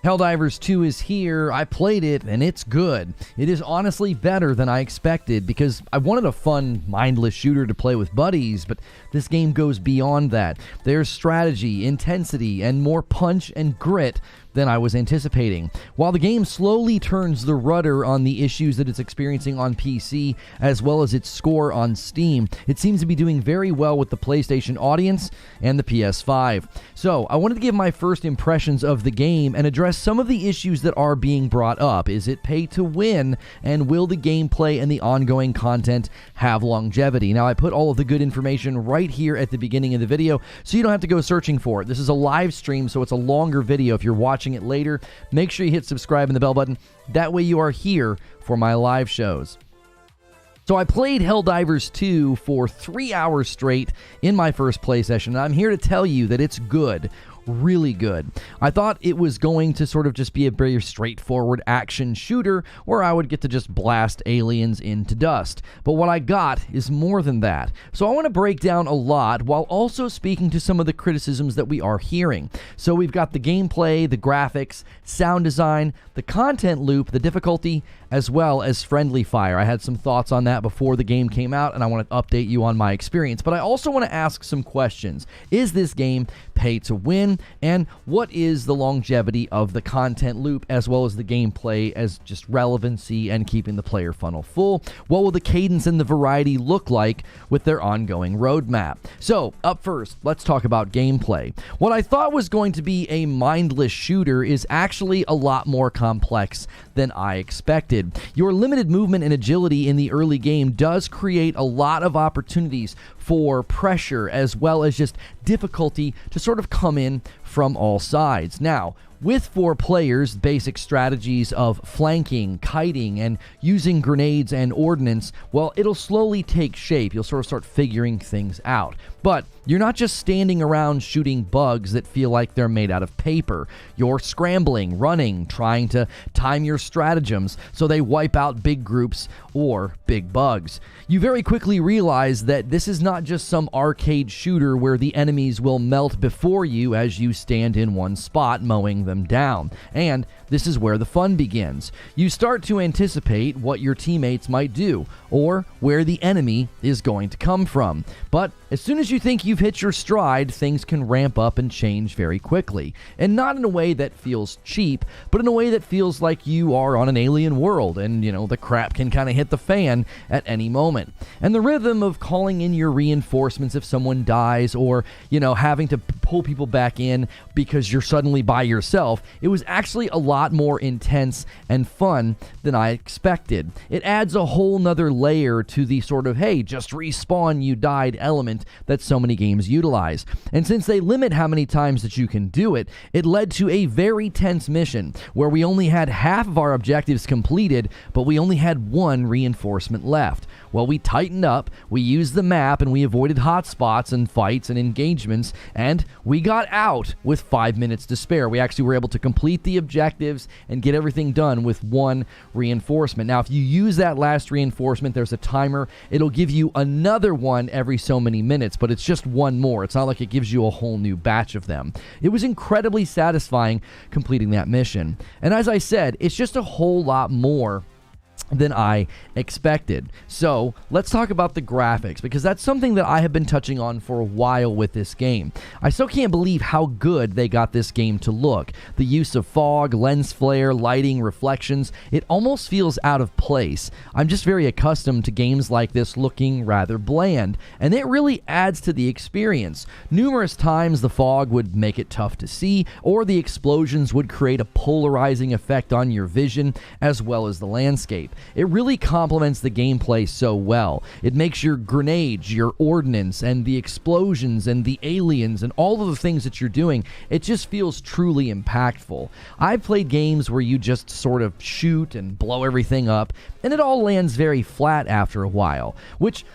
Helldivers 2 is here. I played it, and it's good. It is honestly better than I expected, because I wanted a fun, mindless shooter to play with buddies, but this game goes beyond that. There's strategy, intensity, and more punch and grit than I was anticipating. While the game slowly turns the rudder on the issues that it's experiencing on PC, as well as its score on Steam, it seems to be doing very well with the PlayStation audience and the PS5. So, I wanted to give my first impressions of the game and address some of the issues that are being brought up. Is it pay to win, and will the gameplay and the ongoing content have longevity? Now, I put all of the good information right here at the beginning of the video, so you don't have to go searching for it. This is a live stream, so it's a longer video. If you're watching it later, make sure you hit subscribe and the bell button. That way you are here for my live shows. So I played Helldivers 2 for 3 hours straight in my first play session, and I'm here to tell you that it's good. Really good. I thought it was going to sort of just be a very straightforward action shooter where I would get to just blast aliens into dust. But what I got is more than that. So I want to break down a lot while also speaking to some of the criticisms that we are hearing. So we've got the gameplay, the graphics, sound design, the content loop, the difficulty, as well as friendly fire. I had some thoughts on that before the game came out, and I want to update you on my experience. But I also want to ask some questions. Is this game pay to win? And what is the longevity of the content loop, as well as the gameplay as just relevancy and keeping the player funnel full? What will the cadence and the variety look like with their ongoing roadmap? So, up first, let's talk about gameplay. What I thought was going to be a mindless shooter is actually a lot more complex than I expected. Your limited movement and agility in the early game does create a lot of opportunities for pressure, as well as just difficulty to sort of come in from all sides. Now, with 4 players, basic strategies of flanking, kiting, and using grenades and ordnance, well, it'll slowly take shape. You'll sort of start figuring things out. But you're not just standing around shooting bugs that feel like they're made out of paper. You're scrambling, running, trying to time your stratagems so they wipe out big groups or big bugs. You very quickly realize that this is not just some arcade shooter where the enemies will melt before you as you stand in one spot mowing them down. And this is where the fun begins. You start to anticipate what your teammates might do, or where the enemy is going to come from. But as soon as you think you've hit your stride, things can ramp up and change very quickly. And not in a way that feels cheap, but in a way that feels like you are on an alien world, and, you know, the crap can kind of hit the fan at any moment. And the rhythm of calling in your reinforcements if someone dies, or, you know, having to pull people back in because you're suddenly by yourself, it was actually a lot more intense and fun than I expected. It adds a whole nother layer to the sort of, hey, just respawn, you died element that so many games utilize. And since they limit how many times that you can do it, it led to a very tense mission where we only had half of our objectives completed, but we only had 1 reinforcement left. Well, we tightened up, we used the map, and we avoided hotspots and fights and engagements, and we got out with 5 minutes to spare. We actually were able to complete the objectives and get everything done with 1 reinforcement. Now, if you use that last reinforcement, there's a timer. It'll give you another one every so many minutes, but it's just 1 more. It's not like it gives you a whole new batch of them. It was incredibly satisfying completing that mission. And as I said, it's just a whole lot more than I expected. So let's talk about the graphics, because that's something that I have been touching on for a while with this game. I still can't believe how good they got this game to look. The use of fog, lens flare, lighting, reflections, it almost feels out of place. I'm just very accustomed to games like this looking rather bland, and it really adds to the experience. Numerous times the fog would make it tough to see, or the explosions would create a polarizing effect on your vision, as well as the landscape. It really complements the gameplay so well. It makes your grenades, your ordnance, and the explosions, and the aliens, and all of the things that you're doing, it just feels truly impactful. I've played games where you just sort of shoot and blow everything up, and it all lands very flat after a while, which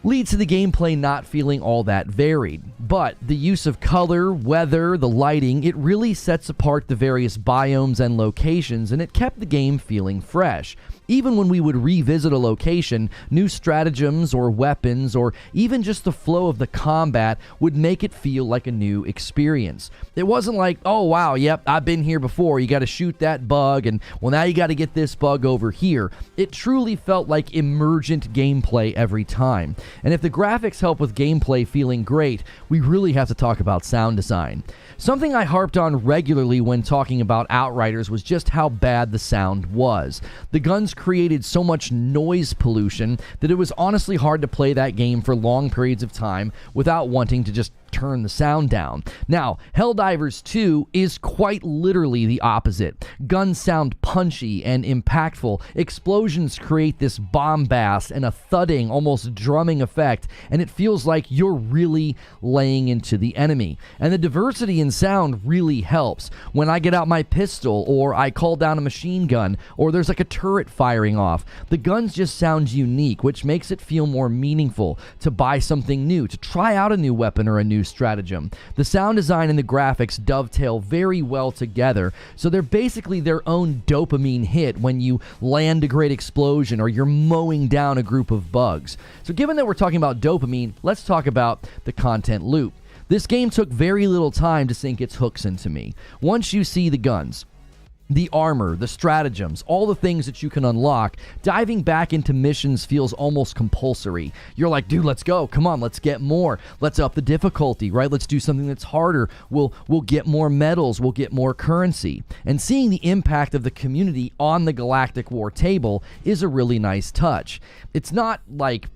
leads to the gameplay not feeling all that varied. But the use of color, weather, the lighting, it really sets apart the various biomes and locations, and it kept the game feeling fresh. Even when we would revisit a location, new stratagems or weapons or even just the flow of the combat would make it feel like a new experience. It wasn't like, oh wow, yep, I've been here before, you got to shoot that bug, and well, now you got to get this bug over here. It truly felt like Emergent gameplay every time. And if the graphics help with gameplay feeling great, we really have to talk about sound design. Something I harped on regularly when talking about Outriders was just how bad the sound was. The guns created so much noise pollution that it was honestly hard to play that game for long periods of time without wanting to just turn the sound down. Now, Helldivers 2 is quite literally the opposite. Guns sound punchy and impactful. Explosions create this bombast and a thudding, almost drumming effect, and it feels like you're really laying into the enemy. And the diversity in sound really helps. When I get out my pistol, or I call down a machine gun, or there's like a turret firing off, the guns just sound unique, which makes it feel more meaningful to buy something new, to try out a new weapon or a new stratagem. The sound design and the graphics dovetail very well together, so they're basically their own dopamine hit when you land a great explosion or you're mowing down a group of bugs. So given that we're talking about dopamine, let's talk about the content loop. This game took very little time to sink its hooks into me. Once you see the guns, the armor, the stratagems, all the things that you can unlock, diving back into missions feels almost compulsory. You're like, dude, let's go. Come on, let's get more. Let's up the difficulty, right? Let's do something that's harder. We'll get more medals. We'll get more currency. And seeing the impact of the community on the Galactic War table is a really nice touch. It's not like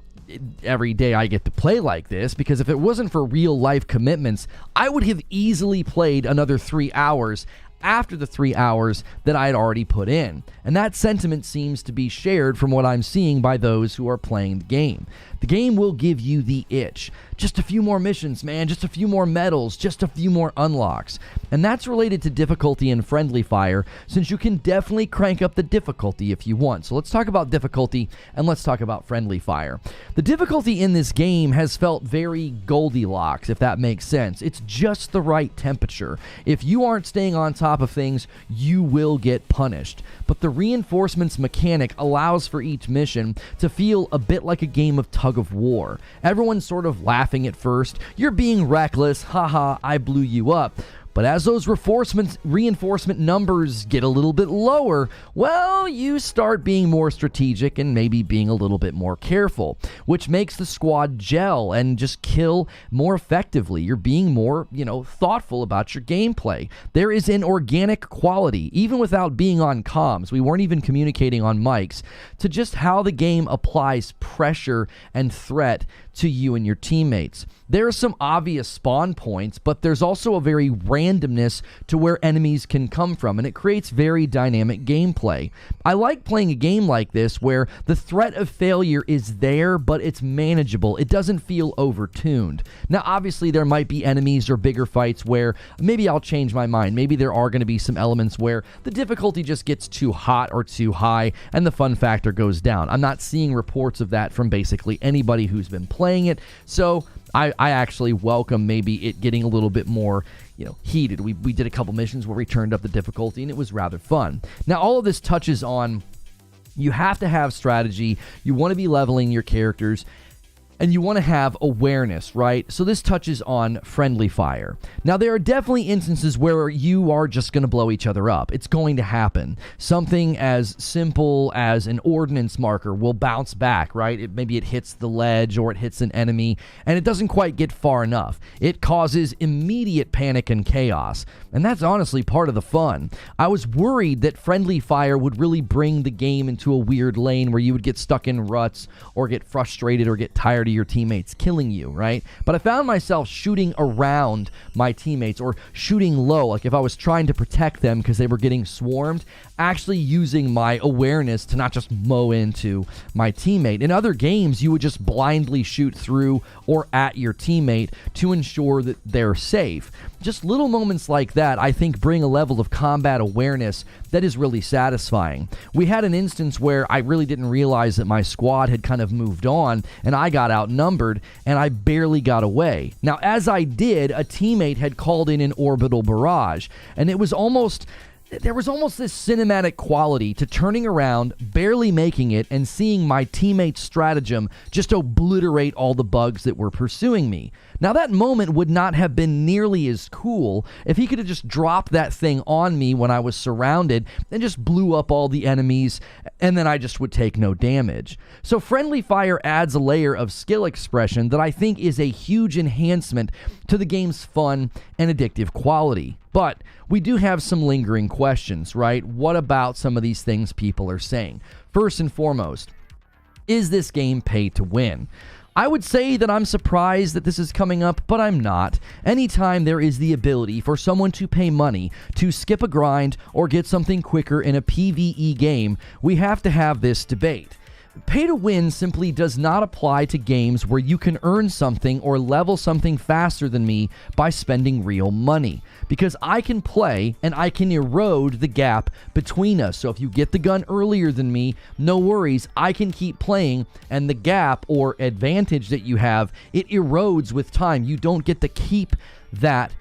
every day I get to play like this, because if it wasn't for real life commitments, I would have easily played another 3 hours after the 3 hours that I had already put in. And that sentiment seems to be shared from what I'm seeing by those who are playing the game. The game will give you the itch. Just a few more missions, man. Just a few more medals. Just a few more unlocks. And that's related to difficulty and friendly fire, since you can definitely crank up the difficulty if you want. So let's talk about difficulty and let's talk about friendly fire. The difficulty in this game has felt very Goldilocks, if that makes sense. It's just the right temperature. If you aren't staying on top of things, you will get punished. But the reinforcements mechanic allows for each mission to feel a bit like a game of tug of war. Everyone's sort of laughing at first. You're being reckless. Haha, I blew you up. But as those reinforcement numbers get a little bit lower, well, you start being more strategic and maybe being a little bit more careful, which makes the squad gel and just kill more effectively. You're being more, thoughtful about your gameplay. There is an organic quality, even without being on comms. We weren't even communicating on mics, to just how the game applies pressure and threat to you and your teammates. There are some obvious spawn points, but there's also a very randomness to where enemies can come from, and it creates very dynamic gameplay. I like playing a game like this where the threat of failure is there, but it's manageable. It doesn't feel overtuned. Now, obviously, there might be enemies or bigger fights where maybe I'll change my mind. Maybe there are going to be some elements where the difficulty just gets too hot or too high, and the fun factor goes down. I'm not seeing reports of that from basically anybody who's been playing it, so I actually welcome maybe it getting a little bit more, heated. We did a couple missions where we turned up the difficulty, and it was rather fun. Now, all of this touches on, you have to have strategy, you want to be leveling your characters, and you want to have awareness, right? So this touches on friendly fire. Now, there are definitely instances where you are just going to blow each other up. It's going to happen. Something as simple as an ordnance marker will bounce back, right? Maybe it hits the ledge or it hits an enemy, and it doesn't quite get far enough. It causes immediate panic and chaos, and that's honestly part of the fun. I was worried that friendly fire would really bring the game into a weird lane where you would get stuck in ruts or get frustrated or get tired of your teammates killing you, right? But I found myself shooting around my teammates or shooting low, like if I was trying to protect them because they were getting swarmed, actually using my awareness to not just mow into my teammate. In other games, you would just blindly shoot through or at your teammate to ensure that they're safe. Just little moments like that, I think, bring a level of combat awareness that is really satisfying. We had an instance where I really didn't realize that my squad had kind of moved on, and I got outnumbered, and I barely got away. Now, as I did, a teammate had called in an orbital barrage, and it was almost there was almost this cinematic quality to turning around, barely making it, and seeing my teammate's stratagem just obliterate all the bugs that were pursuing me. Now, that moment would not have been nearly as cool if he could have just dropped that thing on me when I was surrounded and just blew up all the enemies, and then I just would take no damage. So friendly fire adds a layer of skill expression that I think is a huge enhancement to the game's fun and addictive quality. But we do have some lingering questions, right? What about some of these things people are saying? First and foremost, is this game pay to win? I would say that I'm surprised that this is coming up, but I'm not. Anytime there is the ability for someone to pay money to skip a grind or get something quicker in a PvE game, we have to have this debate. Pay to win simply does not apply to games where you can earn something or level something faster than me by spending real money. Because I can play and I can erode the gap between us. So if you get the gun earlier than me, no worries, I can keep playing, and the gap or advantage that you have, it erodes with time. You don't get to keep that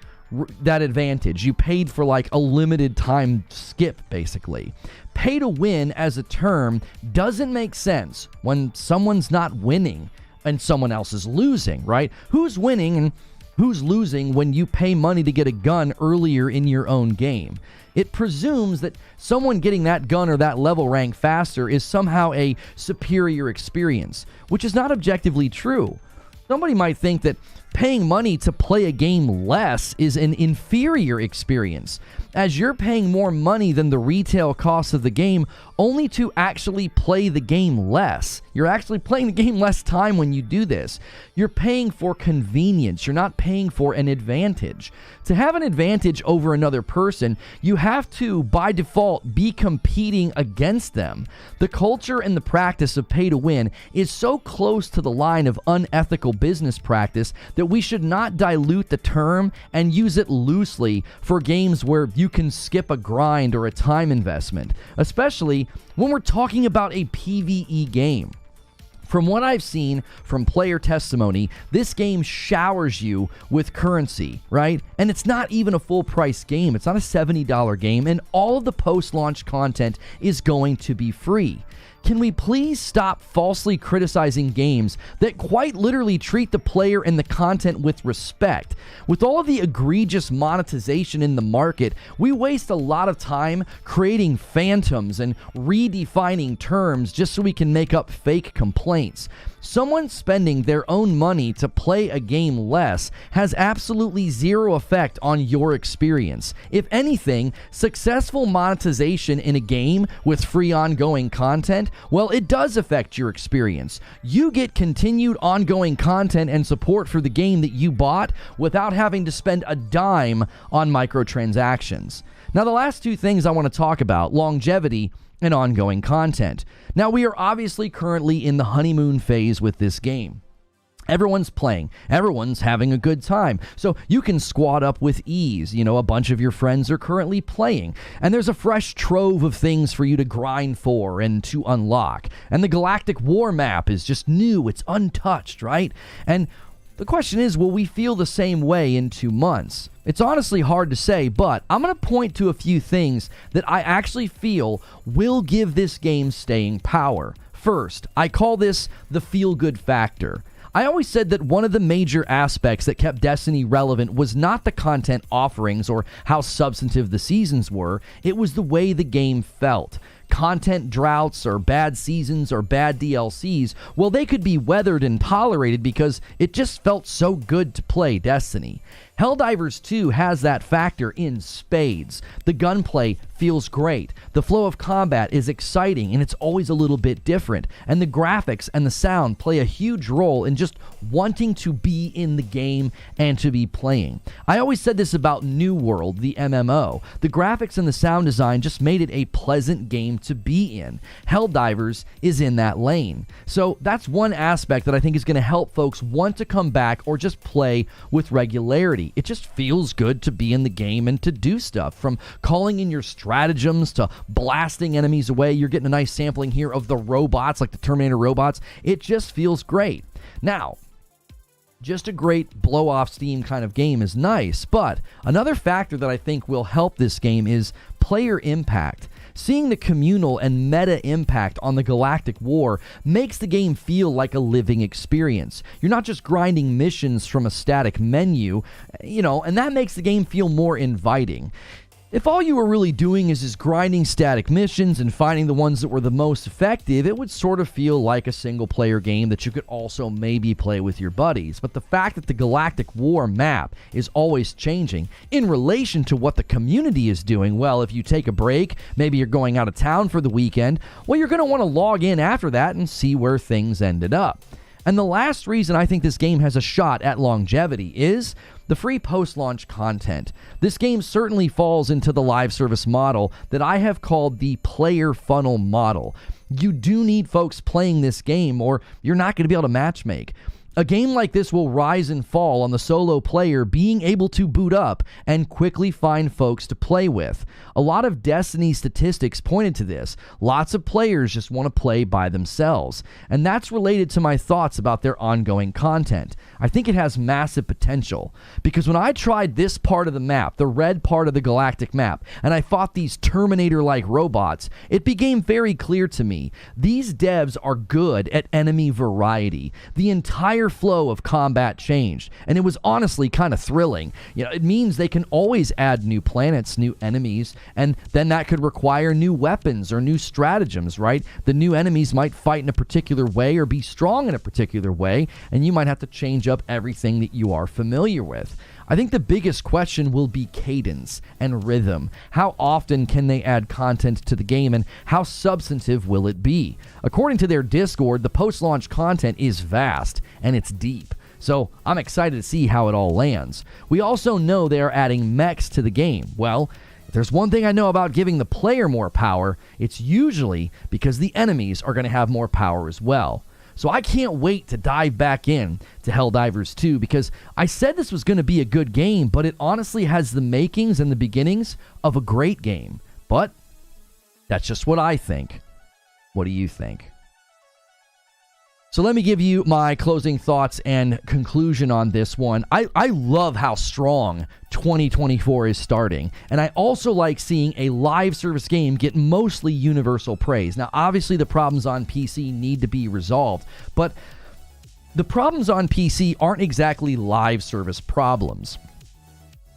advantage. You paid for like a limited time skip, basically. Pay to win as a term doesn't make sense when someone's not winning and someone else is losing, right? Who's winning and who's losing when you pay money to get a gun earlier in your own game? It presumes that someone getting that gun or that level rank faster is somehow a superior experience, which is not objectively true. Somebody might think that paying money to play a game less is an inferior experience, as you're paying more money than the retail cost of the game only to actually play the game less. You're actually playing the game less time when you do this. You're paying for convenience. You're not paying for an advantage. To have an advantage over another person, you have to, by default, be competing against them. The culture and the practice of pay to win is so close to the line of unethical business practice that we should not dilute the term and use it loosely for games where you can skip a grind or a time investment, especially when we're talking about a PvE game. From what I've seen from player testimony, this game showers you with currency, right? And it's not even a full price game. It's not a $70 game, and all of the post-launch content is going to be free. Can we please stop falsely criticizing games that quite literally treat the player and the content with respect? With all of the egregious monetization in the market, we waste a lot of time creating phantoms and redefining terms just so we can make up fake complaints. Someone spending their own money to play a game less has absolutely zero effect on your experience. If anything, successful monetization in a game with free ongoing content, well, it does affect your experience. You get continued ongoing content and support for the game that you bought without having to spend a dime on microtransactions. Now, the last two things I want to talk about, longevity and ongoing content. Now, we are obviously currently in the honeymoon phase with this game. Everyone's playing. Everyone's having a good time. So you can squad up with ease. You know, a bunch of your friends are currently playing. And there's a fresh trove of things for you to grind for and to unlock. And the Galactic War map is just new. It's untouched, right? And the question is, will we feel the same way in 2 months? It's honestly hard to say, but I'm going to point to a few things that I actually feel will give this game staying power. First, I call this the feel-good factor. I always said that one of the major aspects that kept Destiny relevant was not the content offerings or how substantive the seasons were, it was the way the game felt. Content droughts or bad seasons or bad DLCs, well, they could be weathered and tolerated because it just felt so good to play Destiny. Helldivers 2 has that factor in spades. The gunplay feels great. The flow of combat is exciting and it's always a little bit different. And the graphics and the sound play a huge role in just wanting to be in the game and to be playing. I always said this about New World, the MMO. The graphics and the sound design just made it a pleasant game to be in. Helldivers is in that lane. So that's one aspect that I think is going to help folks want to come back or just play with regularity. It just feels good to be in the game and to do stuff, from calling in your stratagems to blasting enemies away. You're getting a nice sampling here of the robots, like the Terminator robots. It just feels great. Now, Just a great blow off steam kind of game is nice, but another factor that I think will help this game is player impact. Seeing the communal and meta impact on the galactic war makes the game feel like a living experience. You're not just grinding missions from a static menu, and that makes the game feel more inviting. If all you were really doing is just grinding static missions and finding the ones that were the most effective, it would sort of feel like a single-player game that you could also maybe play with your buddies. But the fact that the Galactic War map is always changing in relation to what the community is doing, well, if you take a break, maybe you're going out of town for the weekend, well, you're going to want to log in after that and see where things ended up. And the last reason I think this game has a shot at longevity is the free post-launch content. This game certainly falls into the live service model that I have called the player funnel model. You do need folks playing this game or you're not going to be able to matchmake. A game like this will rise and fall on the solo player being able to boot up and quickly find folks to play with. A lot of Destiny statistics pointed to this. Lots of players just want to play by themselves. And that's related to my thoughts about their ongoing content. I think it has massive potential. Because when I tried this part of the map, the red part of the galactic map, and I fought these Terminator-like robots, it became very clear to me. These devs are good at enemy variety. The entire flow of combat changed, and it was honestly kind of thrilling. It means they can always add new planets, new enemies, and then that could require new weapons or new stratagems, right? The new enemies might fight in a particular way or be strong in a particular way, and you might have to change up everything that you are familiar with. I think the biggest question will be cadence and rhythm. How often can they add content to the game, and how substantive will it be? According to their Discord, the post-launch content is vast, and it's deep. So I'm excited to see how it all lands. We also know they are adding mechs to the game. Well, if there's one thing I know about giving the player more power, it's usually because the enemies are going to have more power as well. So I can't wait to dive back in to Helldivers 2 because I said this was going to be a good game, but it honestly has the makings and the beginnings of a great game. But that's just what I think. What do you think? So let me give you my closing thoughts and conclusion on this one. I love how strong 2024 is starting, and I also like seeing a live service game get mostly universal praise. Now, obviously, the problems on PC need to be resolved, but the problems on PC aren't exactly live service problems.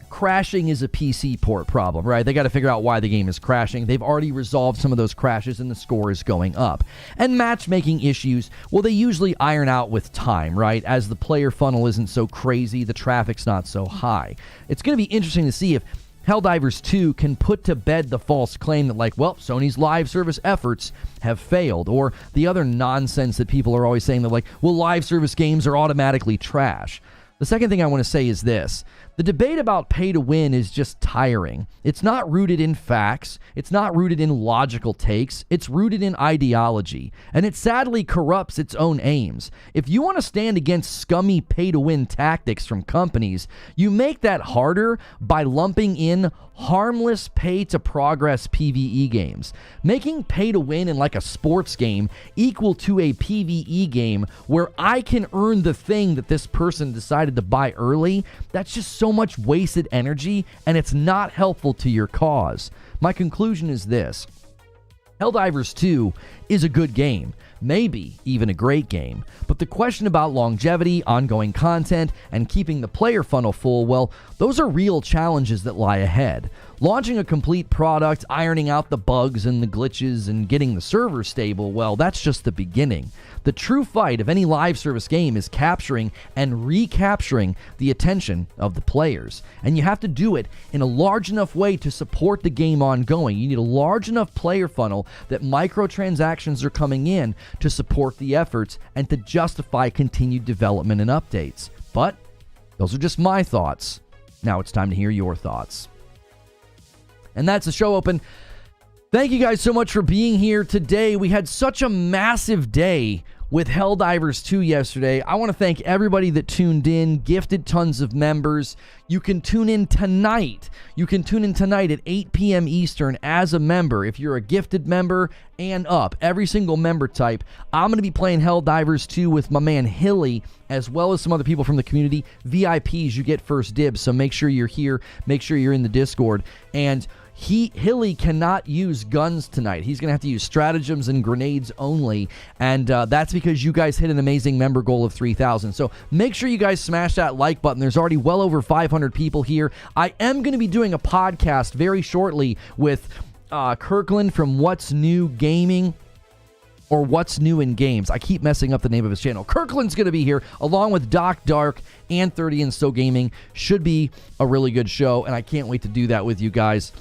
Crashing is a PC port problem, right? They got to figure out why the game is crashing. They've already resolved some of those crashes and the score is going up. And matchmaking issues, well, they usually iron out with time, right? As the player funnel isn't so crazy, the traffic's not so high. It's going to be interesting to see if Helldivers 2 can put to bed the false claim that, Sony's live service efforts have failed, or the other nonsense that people are always saying that, live service games are automatically trash. The second thing I want to say is this. The debate about pay to win is just tiring. It's not rooted in facts. It's not rooted in logical takes. It's rooted in ideology. And it sadly corrupts its own aims. If you want to stand against scummy pay to win tactics from companies, you make that harder by lumping in harmless pay to progress PvE games. Making pay to win in a sports game equal to a PvE game where I can earn the thing that this person decided to buy early, that's just so much wasted energy, and it's not helpful to your cause. My conclusion is this. Helldivers 2 is a good game, maybe even a great game, but the question about longevity, ongoing content, and keeping the player funnel full, well, those are real challenges that lie ahead. Launching a complete product, ironing out the bugs and the glitches, and getting the server stable, well, that's just the beginning. The true fight of any live service game is capturing and recapturing the attention of the players. And you have to do it in a large enough way to support the game ongoing. You need a large enough player funnel that microtransactions are coming in to support the efforts and to justify continued development and updates. But those are just my thoughts. Now it's time to hear your thoughts. And that's the show open. Thank you guys so much for being here today. We had such a massive day with Helldivers 2 yesterday. I want to thank everybody that tuned in, gifted tons of members. You can tune in tonight. You can tune in tonight at 8 p.m. Eastern as a member. If you're a gifted member and up, every single member type, I'm going to be playing Helldivers 2 with my man Hilly, as well as some other people from the community. VIPs, you get first dibs, so make sure you're here. Make sure you're in the Discord. And Hilly cannot use guns tonight. He's going to have to use stratagems and grenades only, and that's because you guys hit an amazing member goal of 3,000. So make sure you guys smash that like button. There's already well over 500 people here. I am going to be doing a podcast very shortly with Kirkland from What's New Gaming, or What's New in Games. I keep messing up the name of his channel. Kirkland's going to be here, along with Doc Dark and 30 and So Gaming. Should be a really good show, and I can't wait to do that with you guys.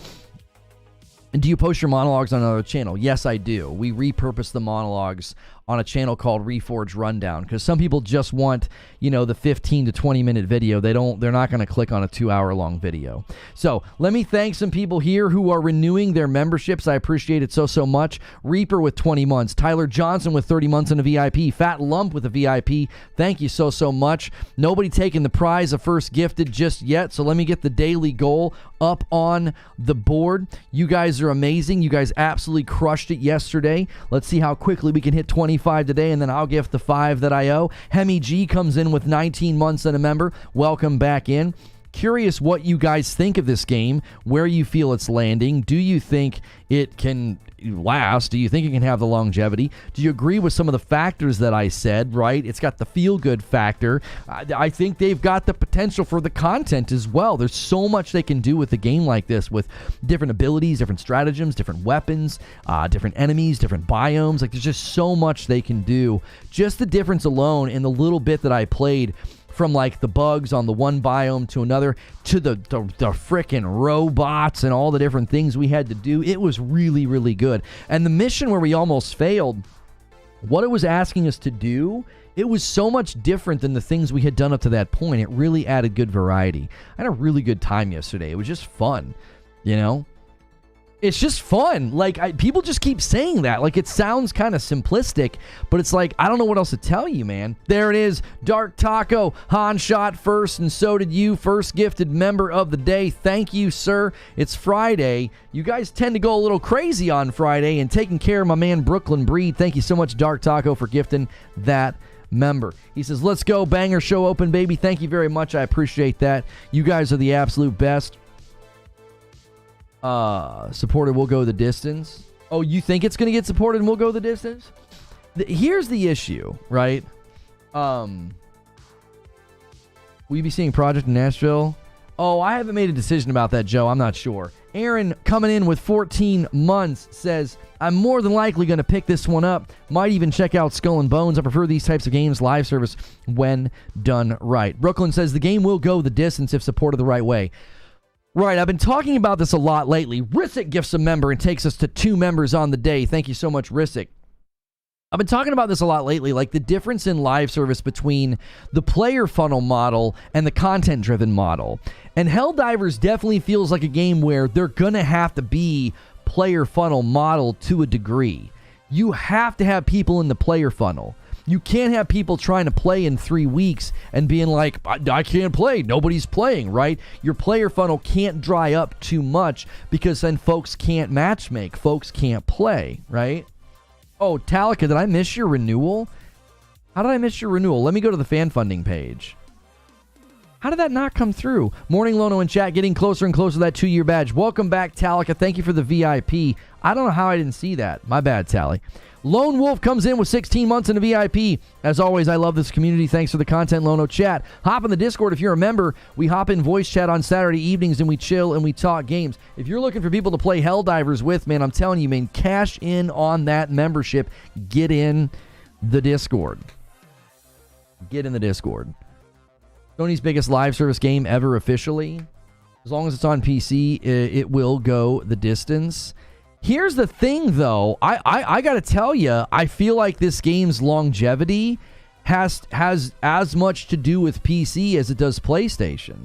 And do you post your monologues on another channel? Yes, I do. We repurpose the monologues on a channel called Reforge Rundown, because some people just want, you know, the 15 to 20 minute video. They're not going to click on a 2-hour long video. So let me thank some people here who are renewing their memberships. I appreciate it so much. Reaper with 20 months, Tyler Johnson with 30 months in a VIP, Fat Lump with a VIP. Thank you so much. Nobody taking the prize of first gifted just yet, so let me get the daily goal up on the board. You guys are amazing. You guys absolutely crushed it yesterday. Let's see how quickly we can hit 25 today, and then I'll gift the 5 that I owe. Hemi G comes in with 19 months and a member. Welcome back in. Curious what you guys think of this game, where you feel it's landing. Do you think it can last? Do you think it can have the longevity? Do you agree with some of the factors that I said, right? It's got the feel-good factor. I think they've got the potential for the content as well. There's so much they can do with a game like this, with different abilities, different stratagems, different weapons, different enemies, different biomes. Like, there's just so much they can do. Just the difference alone in the little bit that I played, from like the bugs on the one biome to another, to the frickin' robots and all the different things we had to do. It was really good. And the mission where we almost failed, what it was asking us to do, it was so much different than the things we had done up to that point. It really added good variety. I had a really good time yesterday. It was just fun, you know? It's just fun. Like, people just keep saying that. Like, it sounds kind of simplistic, but it's like, I don't know what else to tell you, man. There it is. Dark Taco. Han shot first, and so did you. First gifted member of the day. Thank you, sir. It's Friday. You guys tend to go a little crazy on Friday, and taking care of my man Brooklyn Breed. Thank you so much, Dark Taco, for gifting that member. He says, let's go. Banger show open, baby. Thank you very much. I appreciate that. You guys are the absolute best. Supported will go the distance. Oh, you think it's going to get supported and we'll go the distance? Here's the issue, right? Will you be seeing Project in Nashville? Oh, I haven't made a decision about that, Joe. I'm not sure. Aaron, coming in with 14 months, says, I'm more than likely going to pick this one up. Might even check out Skull and Bones. I prefer these types of games live service when done right. Brooklyn says, the game will go the distance if supported the right way. Right, I've been talking about this a lot lately. Rissick gifts a member and takes us to 2 members on the day. Thank you so much, Rissick. I've been talking about this a lot lately, like the difference in live service between the player funnel model and the content-driven model. And Helldivers definitely feels like a game where they're going to have to be player funnel model to a degree. You have to have people in the player funnel. You can't have people trying to play in 3 weeks and being like, I can't play. Nobody's playing, right? Your player funnel can't dry up too much, because then folks can't matchmake. Folks can't play, right? Oh, Talika, did I miss your renewal? How did I miss your renewal? Let me go to the fan funding page. How did that not come through? Morning, Lono in chat, getting closer and closer to that 2-year badge. Welcome back, Talika. Thank you for the VIP. I don't know how I didn't see that. My bad, Tally. Lone Wolf comes in with 16 months in a VIP. As always, I love this community. Thanks for the content, Lono. Chat. Hop in the Discord if you're a member. We hop in voice chat on Saturday evenings, and we chill and we talk games. If you're looking for people to play Helldivers with, man, I'm telling you, man, cash in on that membership. Get in the Discord. Get in the Discord. Sony's biggest live service game ever officially. As long as it's on PC, it will go the distance. Here's the thing, though. I got to tell you, I feel like this game's longevity has as much to do with PC as it does PlayStation.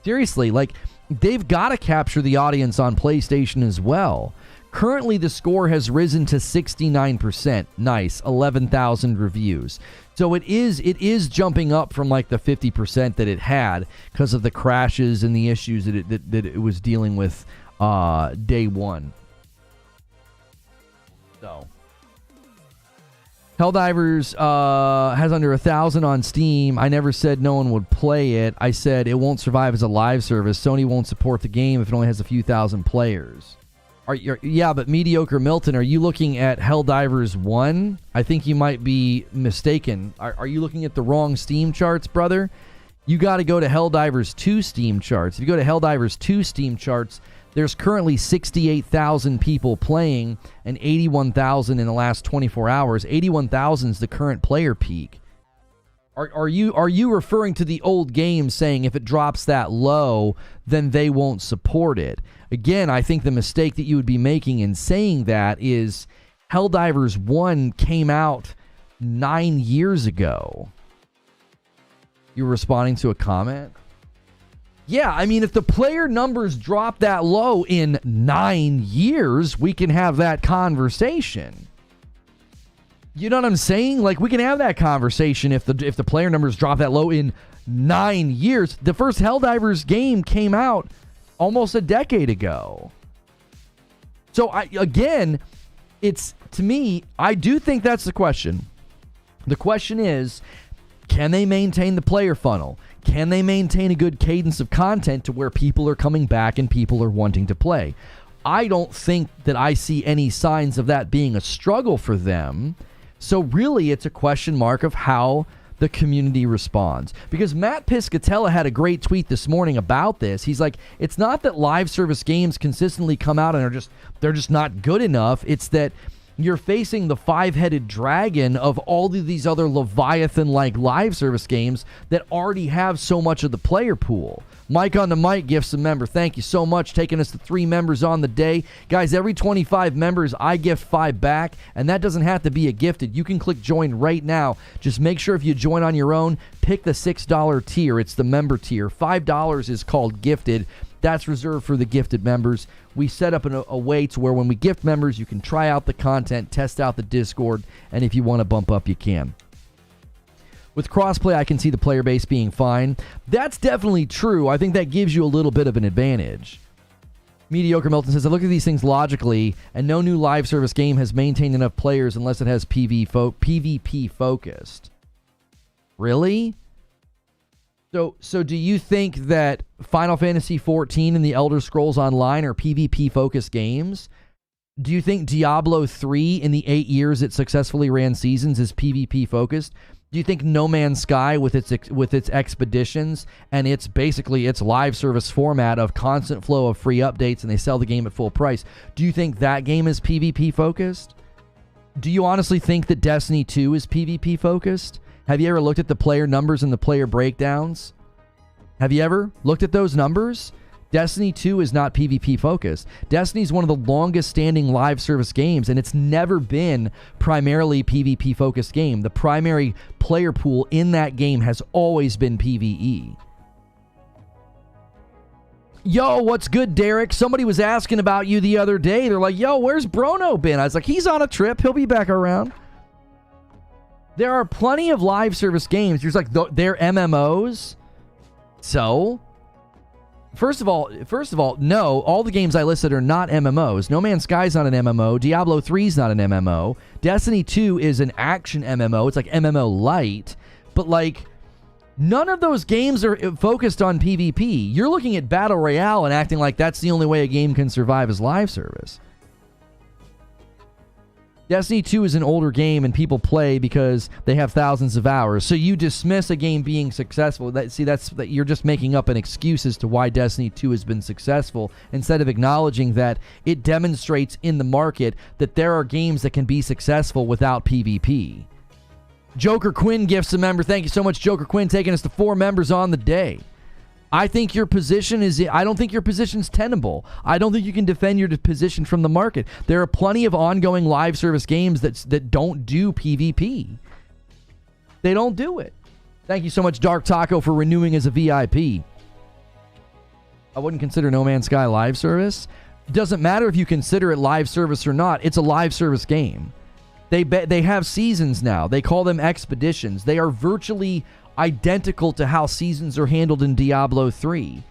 Seriously, like, they've got to capture the audience on PlayStation as well. Currently, the score has risen to 69%. Nice, 11,000 reviews. So it is jumping up from like the 50% that it had because of the crashes and the issues that it was dealing with day one. So Helldivers has under 1,000 on Steam. I never said no one would play it. I said it won't survive as a live service. Sony won't support the game if it only has a few thousand players. Yeah, but Mediocre Milton, are you looking at Helldivers 1? I think you might be mistaken. Are you looking at the wrong Steam charts, brother? You got to go to Helldivers 2 Steam charts. If you go to Helldivers 2 Steam charts, there's currently 68,000 people playing and 81,000 in the last 24 hours. 81,000 is the current player peak. Are you referring to the old game saying if it drops that low, then they won't support it? Again, I think the mistake that you would be making in saying that is Helldivers 1 came out 9 years ago. You're responding to a comment? Yeah, I mean, if the player numbers drop that low in 9 years, we can have that conversation. You know what I'm saying? Like, we can have that conversation if the player numbers drop that low in 9 years. The first Helldivers game came out almost a decade ago. So, it's, to me, I do think that's the question. The question is, can they maintain the player funnel? Can they maintain a good cadence of content to where people are coming back and people are wanting to play? I don't think that I see any signs of that being a struggle for them. So really, it's a question mark of how the community responds. Because Matt Piscatella had a great tweet this morning about this. He's like, it's not that live service games consistently come out and they're just not good enough. It's that you're facing the five-headed dragon of all of these other Leviathan-like live service games that already have so much of the player pool. Mike on the mic gifts a member. Thank you so much, taking us to 3 members on the day. Guys, every 25 members, I gift 5 back, and that doesn't have to be a gifted. You can click join right now. Just make sure if you join on your own, pick the $6 tier. It's the member tier. $5 is called gifted. That's reserved for the gifted members. We set up a way to where when we gift members, you can try out the content, test out the Discord, and if you want to bump up, you can. With crossplay, I can see the player base being fine. That's definitely true. I think that gives you a little bit of an advantage. Mediocre Milton says, I look at these things logically, and no new live service game has maintained enough players unless it has PvP focused. Really? So do you think that Final Fantasy XIV and the Elder Scrolls Online are PvP-focused games? Do you think Diablo 3 in the 8 years it successfully ran seasons is PvP-focused? Do you think No Man's Sky with its expeditions and its live service format of constant flow of free updates and they sell the game at full price, do you think that game is PvP-focused? Do you honestly think that Destiny 2 is PvP-focused? Have you ever looked at the player numbers and the player breakdowns? Have you ever looked at those numbers? Destiny 2 is not PvP focused. Destiny is one of the longest standing live service games, and it's never been primarily PvP focused game. The primary player pool in that game has always been PvE. Yo, what's good, Derek? Somebody was asking about you the other day. They're like, yo, where's Brono been? I was like, he's on a trip. He'll be back around. There are plenty of live service games. There's like they're MMOs. So, first of all, no, all the games I listed are not MMOs. No Man's Sky is not an MMO. Diablo 3 is not an MMO. Destiny 2 is an action MMO. It's like MMO light. But like, none of those games are focused on PvP. You're looking at Battle Royale and acting like that's the only way a game can survive as live service. Destiny 2 is an older game and people play because they have thousands of hours. So you dismiss a game being successful. You're just making up an excuse as to why Destiny 2 has been successful instead of acknowledging that it demonstrates in the market that there are games that can be successful without PvP. Joker Quinn gifts a member. Thank you so much, Joker Quinn, taking us to 4 members on the day. I think your position I don't think your position's tenable. I don't think you can defend your position from the market. There are plenty of ongoing live service games that don't do PvP. They don't do it. Thank you so much, Dark Taco, for renewing as a VIP. I wouldn't consider No Man's Sky live service. Doesn't matter if you consider it live service or not. It's a live service game. They have seasons now. They call them expeditions. They are virtually identical to how seasons are handled in Diablo 3.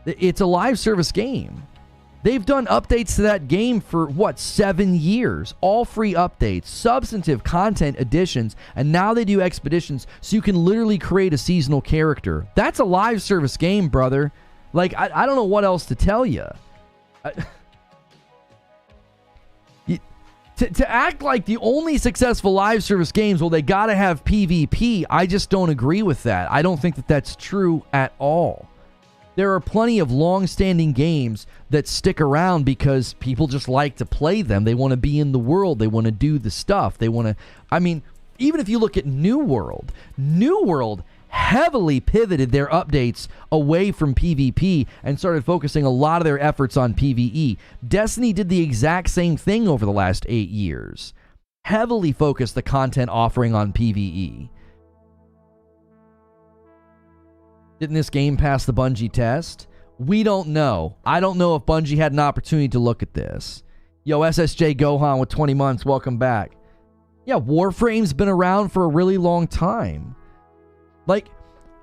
It's a live service game. They've done updates to that game for, 7 years? All free updates, substantive content additions, and now they do expeditions so you can literally create a seasonal character. That's a live service game, brother. Like, I don't know what else to tell you. To act like the only successful live service games, well, they got to have PvP, I just don't agree with that. I don't think that that's true at all. There are plenty of long-standing games that stick around because people just like to play them. They want to be in the world. They want to do the stuff. They want to... I mean, even if you look at New World heavily pivoted their updates away from PvP and started focusing a lot of their efforts on PvE. Destiny did the exact same thing over the last 8 years. Heavily focused the content offering on PvE. Didn't this game pass the Bungie test? We don't know. I don't know if Bungie had an opportunity to look at this. Yo, SSJ Gohan with 20 months, welcome back. Yeah, Warframe's been around for a really long time. Like,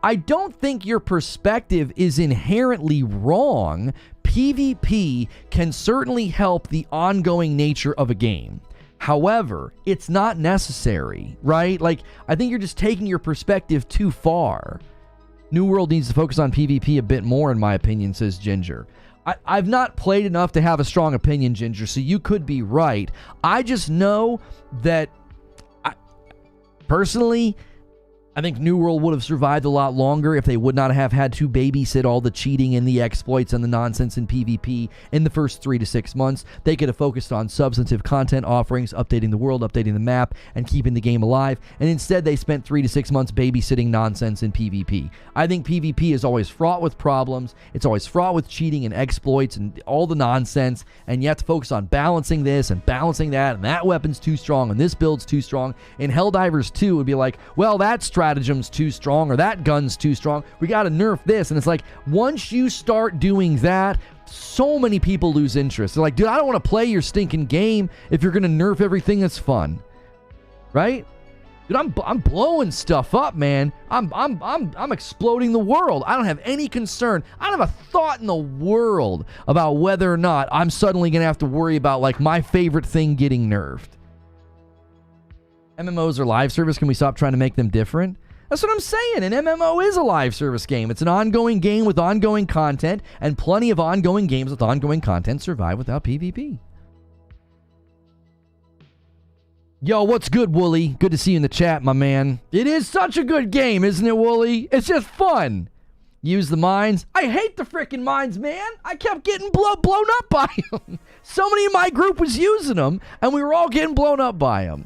I don't think your perspective is inherently wrong. PvP can certainly help the ongoing nature of a game. However, it's not necessary, right? Like, I think you're just taking your perspective too far. New World needs to focus on PvP a bit more, in my opinion, says Ginger. I've not played enough to have a strong opinion, Ginger, so you could be right. I just know that, personally, I think New World would have survived a lot longer if they would not have had to babysit all the cheating and the exploits and the nonsense in PvP in the first 3 to 6 months. They could have focused on substantive content offerings, updating the world, updating the map, and keeping the game alive. And instead, they spent 3 to 6 months babysitting nonsense in PvP. I think PvP is always fraught with problems. It's always fraught with cheating and exploits and all the nonsense. And you have to focus on balancing this and balancing that. And that weapon's too strong and this build's too strong. In Helldivers 2, it would be like, well, that stratagem's too strong or that gun's too strong. We got to nerf this. And it's like, once you start doing that, so many people lose interest. They're like, dude, I don't want to play your stinking game if you're going to nerf everything that's fun. Right? Dude, I'm blowing stuff up, man. I'm exploding the world. I don't have any concern. I don't have a thought in the world about whether or not I'm suddenly going to have to worry about, like, my favorite thing getting nerfed. MMOs are live service. Can we stop trying to make them different? That's what I'm saying. An MMO is a live service game. It's an ongoing game with ongoing content, and plenty of ongoing games with ongoing content survive without PvP. Yo, what's good, Wooly? Good to see you in the chat, my man. It is such a good game, isn't it, Wooly? It's just fun. Use the mines. I hate the freaking mines, man. I kept getting blown up by them. Somebody in my group was using them, and we were all getting blown up by them.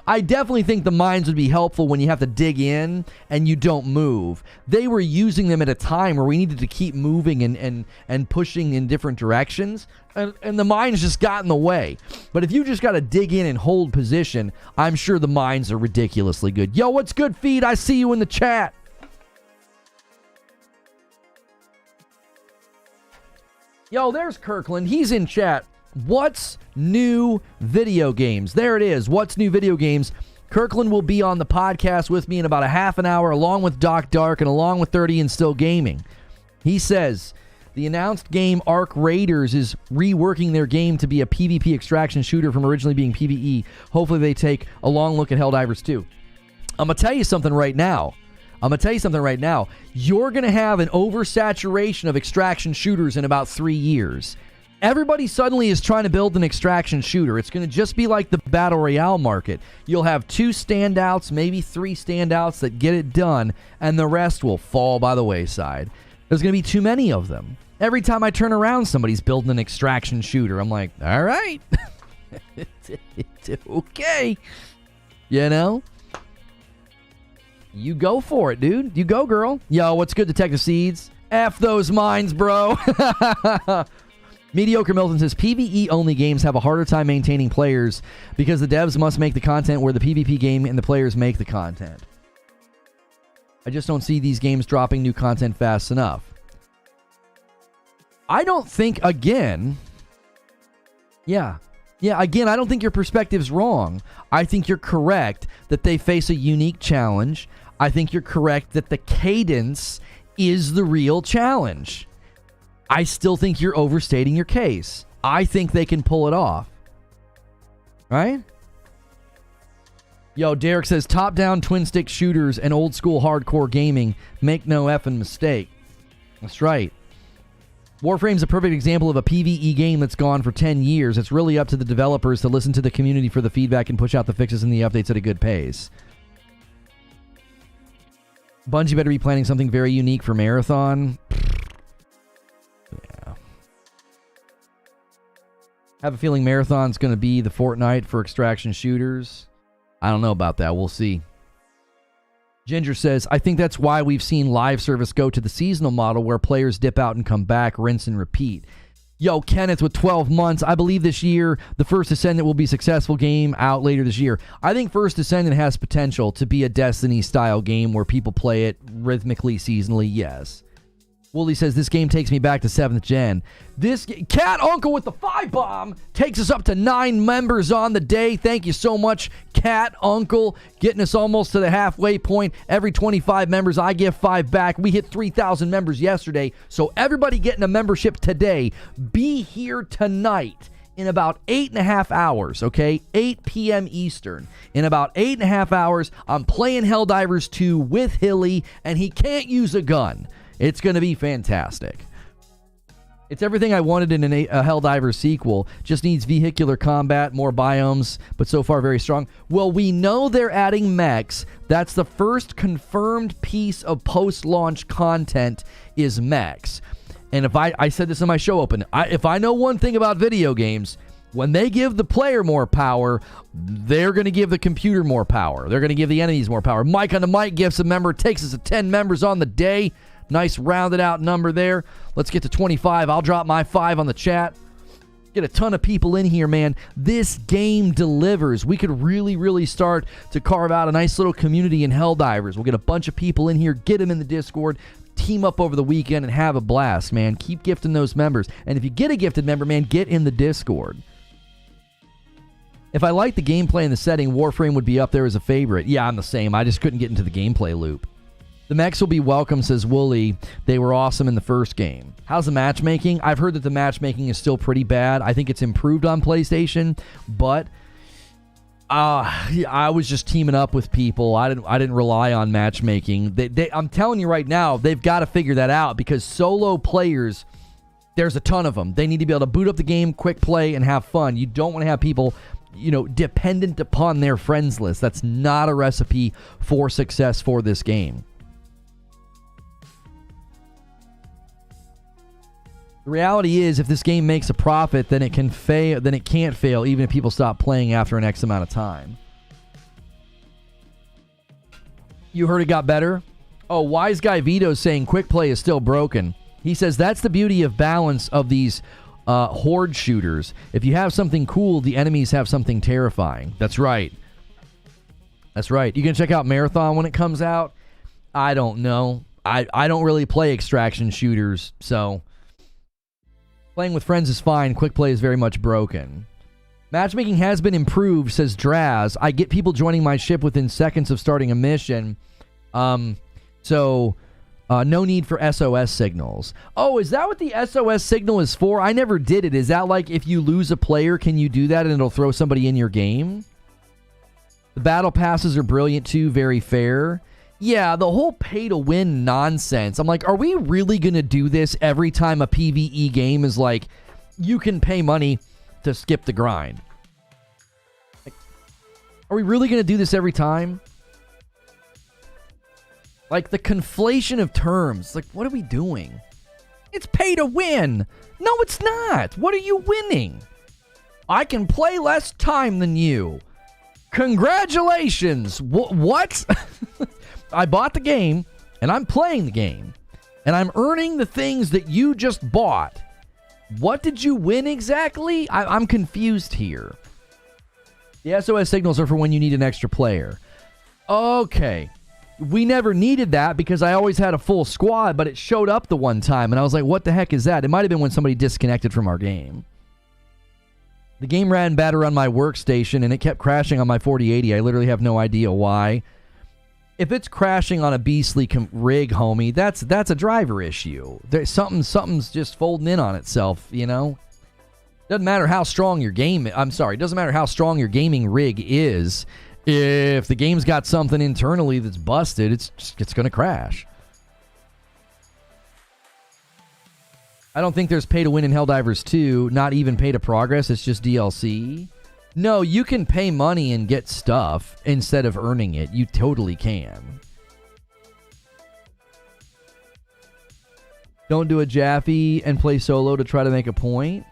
I definitely think the mines would be helpful when you have to dig in and you don't move. They were using them at a time where we needed to keep moving and pushing in different directions, and the mines just got in the way. But if you just got to dig in and hold position, I'm sure the mines are ridiculously good. Yo, what's good, Feed? I see you in the chat. Yo, there's Kirkland. He's in chat. What's new video games? There it is. What's new video games? Kirkland will be on the podcast with me in about a half an hour, along with Doc Dark and along with 30 and Still Gaming. He says the announced game Arc Raiders is reworking their game to be a PvP extraction shooter from originally being PvE. Hopefully they take a long look at Helldivers 2. I'm going to tell you something right now. You're going to have an oversaturation of extraction shooters in about 3 years. Everybody suddenly is trying to build an extraction shooter. It's going to just be like the Battle Royale market. You'll have 2 standouts, maybe 3 standouts that get it done, and the rest will fall by the wayside. There's going to be too many of them. Every time I turn around, somebody's building an extraction shooter. I'm like, all right. It's okay. You know? You go for it, dude. You go, girl. Yo, what's good, Detective Seeds? F those mines, bro. Mediocre Milton says, PvE-only games have a harder time maintaining players because the devs must make the content where the PvP game and the players make the content. I just don't see these games dropping new content fast enough. I don't think, again, again, I don't think your perspective's wrong. I think you're correct that they face a unique challenge. I think you're correct that the cadence is the real challenge. I still think you're overstating your case. I think they can pull it off. Right? Yo, Derek says, top-down twin-stick shooters and old-school hardcore gaming. Make no effing mistake. That's right. Warframe's a perfect example of a PvE game that's gone for 10 years. It's really up to the developers to listen to the community for the feedback and push out the fixes and the updates at a good pace. Bungie better be planning something very unique for Marathon. Yeah. Have a feeling Marathon's going to be the Fortnite for extraction shooters. I don't know about that. We'll see. Ginger says, I think that's why we've seen live service go to the seasonal model where players dip out and come back, rinse and repeat. Yo, Kenneth with 12 months. I believe this year the First Descendant will be a successful game out later this year. I think First Descendant has potential to be a Destiny-style game where people play it rhythmically, seasonally, yes. Wooly says, this game takes me back to 7th gen. This Cat Uncle with the 5-bomb takes us up to 9 members on the day. Thank you so much, Cat Uncle, getting us almost to the halfway point. Every 25 members, I give 5 back. We hit 3,000 members yesterday, so everybody getting a membership today, be here tonight in about 8.5 hours, okay? 8 p.m. Eastern. In about 8.5 hours, I'm playing Helldivers 2 with Hilly, and he can't use a gun. It's going to be fantastic. It's everything I wanted in a Helldivers sequel. Just needs vehicular combat, more biomes, but so far very strong. Well, we know they're adding mechs. That's the first confirmed piece of post-launch content is mechs. And if I said this in my show open, if I know one thing about video games, when they give the player more power, they're going to give the computer more power. They're going to give the enemies more power. Mike on the mic gifts a member. Takes us to 10 members on the day. Nice rounded out number there. Let's get to 25. I'll drop my 5 on the chat. Get a ton of people in here, man. This game delivers. We could really, really start to carve out a nice little community in Helldivers. We'll get a bunch of people in here, get them in the Discord, team up over the weekend, and have a blast, man. Keep gifting those members. And if you get a gifted member, man, get in the Discord. If I liked the gameplay and the setting, Warframe would be up there as a favorite. Yeah, I'm the same. I just couldn't get into the gameplay loop. The mechs will be welcome, says Wooly. They were awesome in the first game. How's the matchmaking? I've heard that the matchmaking is still pretty bad. I think it's improved on PlayStation, but I was just teaming up with people. I didn't rely on matchmaking. I'm telling you right now, they've got to figure that out because solo players, there's a ton of them. They need to be able to boot up the game, quick play, and have fun. You don't want to have people, dependent upon their friends list. That's not a recipe for success for this game. The reality is, if this game makes a profit, then it can fail. Then it can't fail, even if people stop playing after an X amount of time. You heard it got better? Oh, Wise Guy Vito's saying quick play is still broken. He says that's the beauty of balance of these horde shooters. If you have something cool, the enemies have something terrifying. That's right. That's right. You can check out Marathon when it comes out. I don't know. I don't really play extraction shooters, so playing with friends is fine. Quick play is very much broken. Matchmaking has been improved, says Draz. I get people joining my ship within seconds of starting a mission. So no need for SOS signals. Oh, is that what the SOS signal is for? I never did it. Is that like if you lose a player, can you do that and it'll throw somebody in your game? The battle passes are brilliant too. Very fair. Yeah, the whole pay-to-win nonsense. I'm like, are we really going to do this every time a PvE game is like, you can pay money to skip the grind? Like, are we really going to do this every time? Like, the conflation of terms. Like, what are we doing? It's pay-to-win. No, it's not. What are you winning? I can play less time than you. Congratulations. What? I bought the game, and I'm playing the game, and I'm earning the things that you just bought. What did you win exactly? I'm confused here. The SOS signals are for when you need an extra player. Okay. we never needed that because I always had a full squad, but it showed up the one time, and I was like, what the heck is that? It might have been when somebody disconnected from our game. The game ran better on my workstation, and it kept crashing on my 4080. I literally have no idea why. If it's crashing on a beastly rig, homie, that's a driver issue. There's something's just folding in on itself, you know? Doesn't matter how strong your game... doesn't matter how strong your gaming rig is. If the game's got something internally that's busted, it's going to crash. I don't think there's pay to win in Helldivers 2, not even pay to progress, it's just DLC. No, you can pay money and get stuff instead of earning it. You totally can. Don't do a Jaffe and play solo to try to make a point.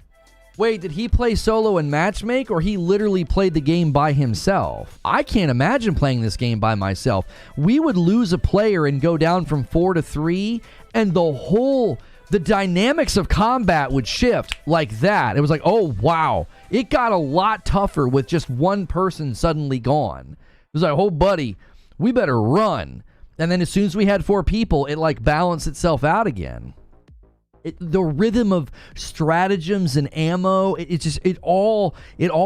Wait, did he play solo and matchmake, or he literally played the game by himself? I can't imagine playing this game by myself. We would lose a player and go down from 4 to 3, and the dynamics of combat would shift like that. It was like, oh, wow. It got a lot tougher with just one person suddenly gone. It was like, oh, buddy, we better run. And then as soon as we had 4 people, it like balanced itself out again. The rhythm of stratagems and ammo, it all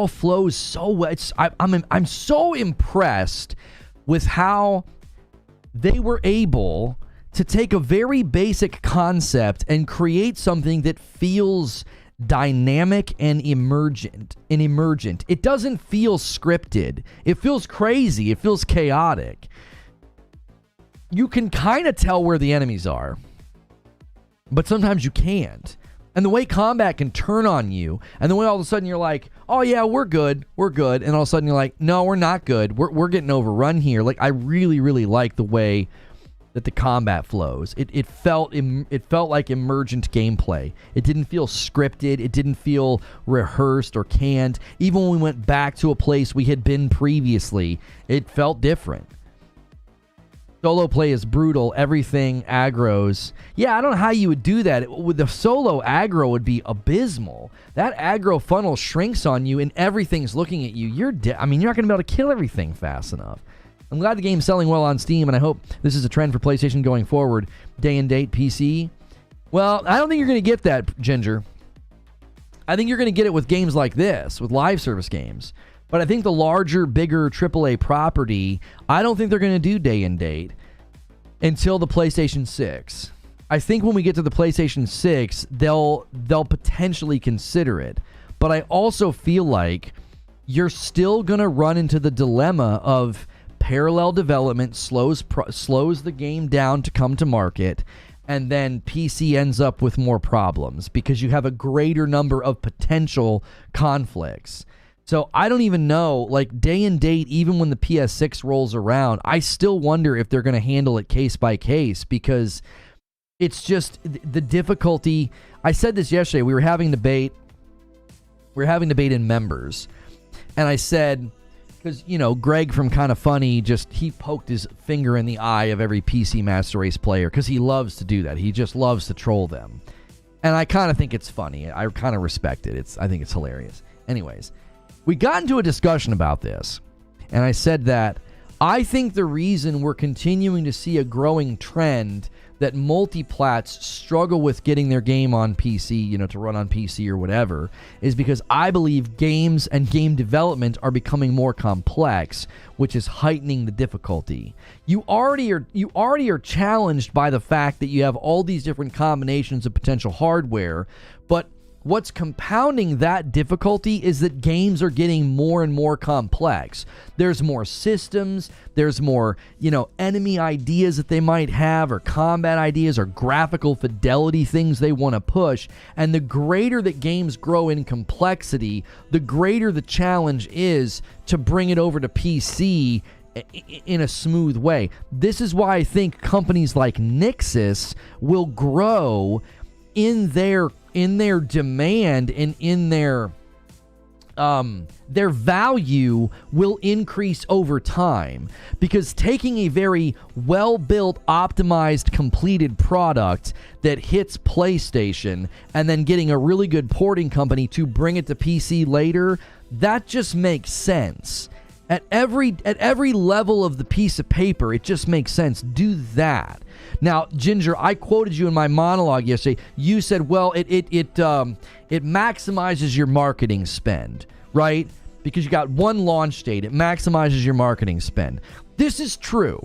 flows so well. I'm so impressed with how they were able to take a very basic concept and create something that feels dynamic and emergent. It doesn't feel scripted. It feels crazy. It feels chaotic. You can kind of tell where the enemies are, but sometimes you can't. And the way combat can turn on you, and the way all of a sudden you're like, oh yeah, we're good, and all of a sudden you're like, no, we're not good, we're getting overrun here. Like, I really, really like the way that the combat flows. It felt like emergent gameplay. It didn't feel scripted. It didn't feel rehearsed or canned. Even when we went back to a place we had been previously, it felt different. Solo play is brutal. Everything aggroes. Yeah, I don't know how you would do that. With the solo aggro would be abysmal. That aggro funnel shrinks on you and everything's looking at you. You're not going to be able to kill everything fast enough. I'm glad the game's selling well on Steam, and I hope this is a trend for PlayStation going forward. Day and date PC. Well, I don't think you're going to get that, Ginger. I think you're going to get it with games like this, with live service games. But I think the larger, bigger AAA property, I don't think they're going to do day and date until the PlayStation 6. I think when we get to the PlayStation 6, they'll potentially consider it. But I also feel like you're still going to run into the dilemma of parallel development slows the game down to come to market, and then PC ends up with more problems because you have a greater number of potential conflicts. So I don't even know, like, day and date, even when the PS6 rolls around, I still wonder if they're going to handle it case by case, because it's just the difficulty. I said this yesterday. We were having debate in members, and I said, because, you know, Greg from Kinda Funny, he poked his finger in the eye of every PC Master Race player because he loves to do that. He just loves to troll them. And I kind of think it's funny. I kind of respect it. I think it's hilarious. Anyways, we got into a discussion about this, and I said that I think the reason we're continuing to see a growing trend that multiplats struggle with getting their game on PC, you know, to run on PC or whatever, is because I believe games and game development are becoming more complex, which is heightening the difficulty. You already are challenged by the fact that you have all these different combinations of potential hardware, but what's compounding that difficulty is that games are getting more and more complex. There's more systems, there's more, you know, enemy ideas that they might have, or combat ideas, or graphical fidelity things they want to push. And the greater that games grow in complexity, the greater the challenge is to bring it over to PC in a smooth way. This is why I think companies like Nixxes will grow in their demand, and in their value will increase over time, because taking a very well-built, optimized, completed product that hits PlayStation and then getting a really good porting company to bring it to PC later, that just makes sense. At every level of the piece of paper, it just makes sense. Do that. Now, Ginger, I quoted you in my monologue yesterday. You said, well, it maximizes your marketing spend, right? Because you got one launch date. It maximizes your marketing spend. This is true,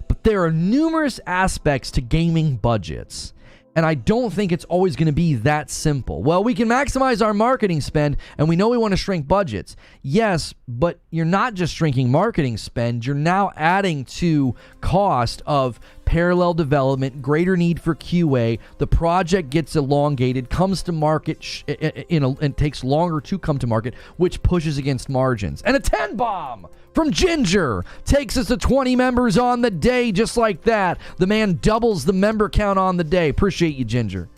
but there are numerous aspects to gaming budgets. And I don't think it's always going to be that simple. Well, we can maximize our marketing spend, and we know we want to shrink budgets. Yes, but you're not just shrinking marketing spend. You're now adding to cost of parallel development, greater need for QA. The project gets elongated, comes to market, and takes longer to come to market, which pushes against margins. And a 10 bomb from Ginger takes us to 20 members on the day, just like that. The man doubles the member count on the day. Appreciate you, Ginger.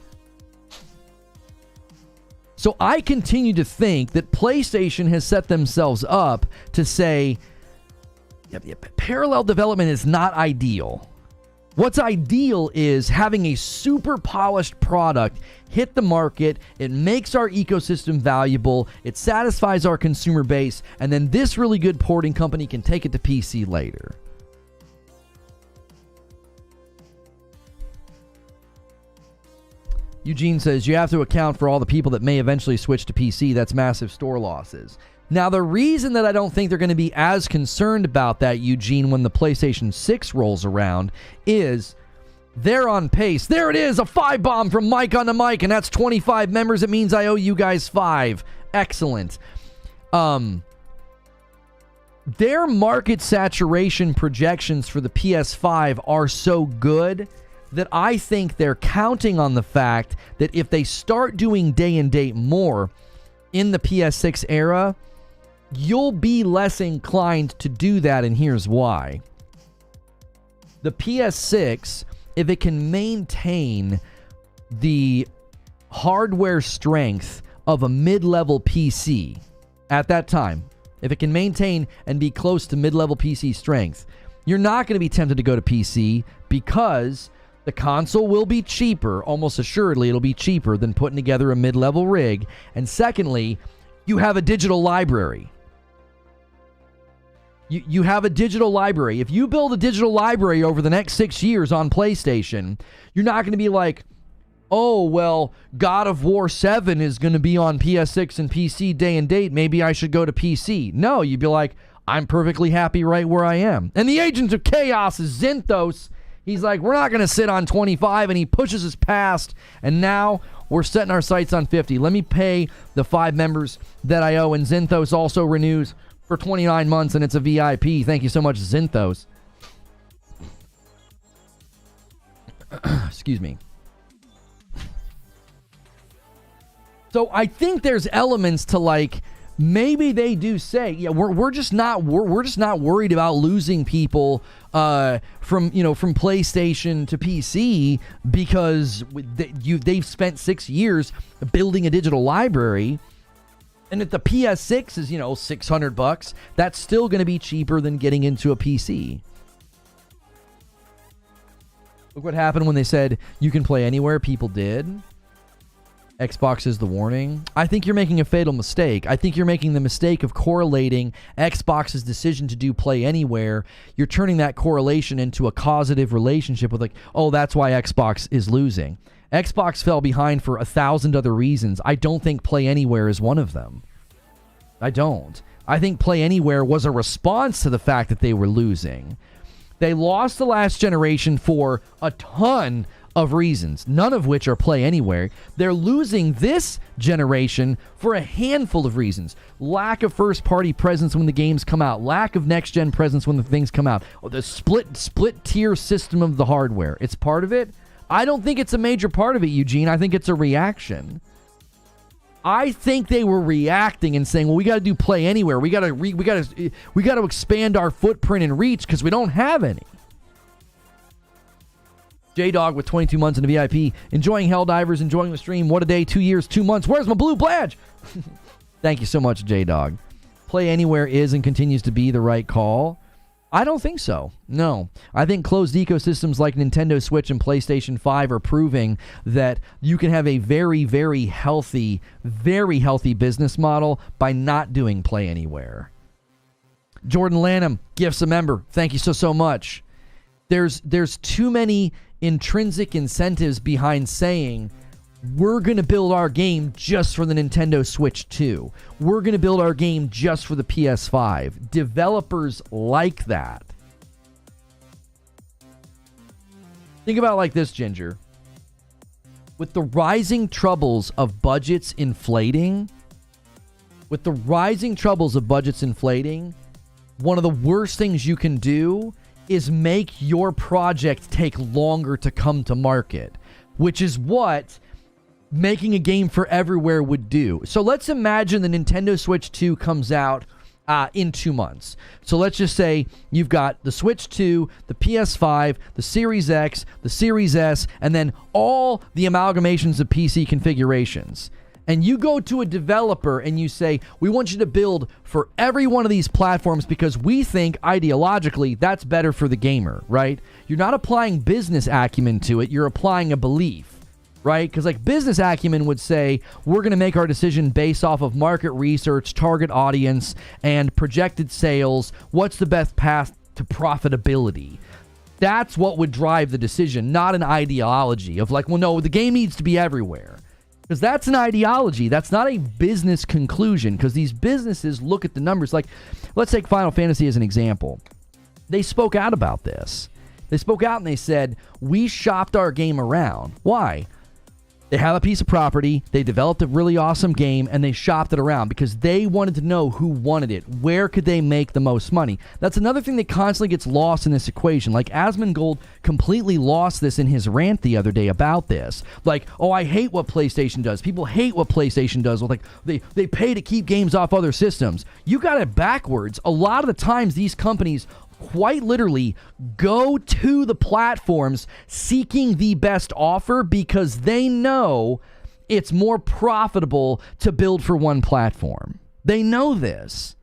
So I continue to think that PlayStation has set themselves up to say, parallel development is not ideal. What's ideal is having a super polished product hit the market. It makes our ecosystem valuable. It satisfies our consumer base. And then this really good porting company can take it to PC later. Eugene says, you have to account for all the people that may eventually switch to PC. That's massive store losses. Now, the reason that I don't think they're going to be as concerned about that, Eugene, when the PlayStation 6 rolls around, is they're on pace. There it is, a 5 bomb from Mike on the mic, and that's 25 members. It means I owe you guys 5. Excellent. Their market saturation projections for the PS5 are so good that I think they're counting on the fact that if they start doing day and date more in the PS6 era, you'll be less inclined to do that, and here's why. The PS6, if it can maintain the hardware strength of a mid-level PC at that time, if it can maintain and be close to mid-level PC strength, you're not going to be tempted to go to PC because the console will be cheaper. Almost assuredly, it'll be cheaper than putting together a mid-level rig. And secondly, you have a digital library. You have a digital library. If you build a digital library over the next 6 years on PlayStation, you're not going to be like, oh, well, God of War 7 is going to be on PS6 and PC day and date. Maybe I should go to PC. No, you'd be like, I'm perfectly happy right where I am. And the Agents of Chaos is Zinthos. He's like, we're not going to sit on 25, and he pushes us past, and now we're setting our sights on 50. Let me pay the 5 members that I owe, and Zinthos also renews for 29 months, and it's a VIP. Thank you so much, Zinthos. Excuse me. So I think there's elements to, like, maybe they do say, yeah, we're just not worried about losing people from PlayStation to PC because they've spent 6 years building a digital library. And if the PS6 is, $600, that's still going to be cheaper than getting into a PC. Look what happened when they said you can play anywhere. People did. Xbox is the warning. I think you're making a fatal mistake. I think you're making the mistake of correlating Xbox's decision to do play anywhere. You're turning that correlation into a causative relationship with, like, oh, that's why Xbox is losing. Xbox fell behind for 1,000 other reasons. I don't think Play Anywhere is one of them. I don't. I think Play Anywhere was a response to the fact that they were losing. They lost the last generation for a ton of reasons, none of which are Play Anywhere. They're losing this generation for a handful of reasons. Lack of first-party presence when the games come out. Lack of next-gen presence when the things come out. The split-tier system of the hardware. It's part of it. I don't think it's a major part of it, Eugene. I think it's a reaction. I think they were reacting and saying, well, we got to do Play Anywhere. We got to expand our footprint and reach because we don't have any. J-Dog with 22 months in the VIP. Enjoying Helldivers, enjoying the stream. What a day, 2 years, 2 months. Where's my blue badge? Thank you so much, J-Dog. Play Anywhere is and continues to be the right call. I don't think so. No. I think closed ecosystems like Nintendo Switch and PlayStation 5 are proving that you can have a very, very healthy business model by not doing Play Anywhere. Jordan Lanham, gifts a member. Thank you so much. There's too many intrinsic incentives behind saying, we're going to build our game just for the Nintendo Switch 2. We're going to build our game just for the PS5. Developers like that. Think about it like this, Ginger. With the rising troubles of budgets inflating, one of the worst things you can do is make your project take longer to come to market, which is what making a game for everywhere would do. So let's imagine the Nintendo Switch 2 comes out in 2 months. So let's just say you've got the Switch 2, the PS5, the Series X, the Series S, and then all the amalgamations of PC configurations. And you go to a developer and you say, we want you to build for every one of these platforms because we think ideologically that's better for the gamer, right? You're not applying business acumen to it, you're applying a belief. Right? Because like business acumen would say, we're going to make our decision based off of market research, target audience, and projected sales. What's the best path to profitability? That's what would drive the decision, not an ideology of like, well, no, the game needs to be everywhere. Because that's an ideology. That's not a business conclusion. Because these businesses look at the numbers. Like, let's take Final Fantasy as an example. They spoke out about this. They spoke out and they said, we shopped our game around. Why? They have a piece of property, they developed a really awesome game, and they shopped it around because they wanted to know who wanted it. Where could they make the most money? That's another thing that constantly gets lost in this equation. Like Asmongold completely lost this in his rant the other day about this. Like, oh, I hate what PlayStation does. People hate what PlayStation does. Like, they pay to keep games off other systems. You got it backwards. A lot of the times these companies quite literally go to the platforms seeking the best offer because they know it's more profitable to build for one platform. They know this.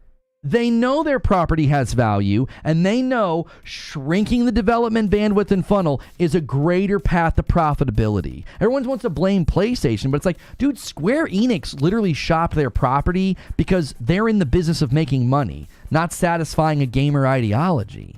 They know their property has value, and they know shrinking the development bandwidth and funnel is a greater path to profitability. Everyone wants to blame PlayStation, but it's like, dude, Square Enix literally shopped their property because they're in the business of making money, not satisfying a gamer ideology.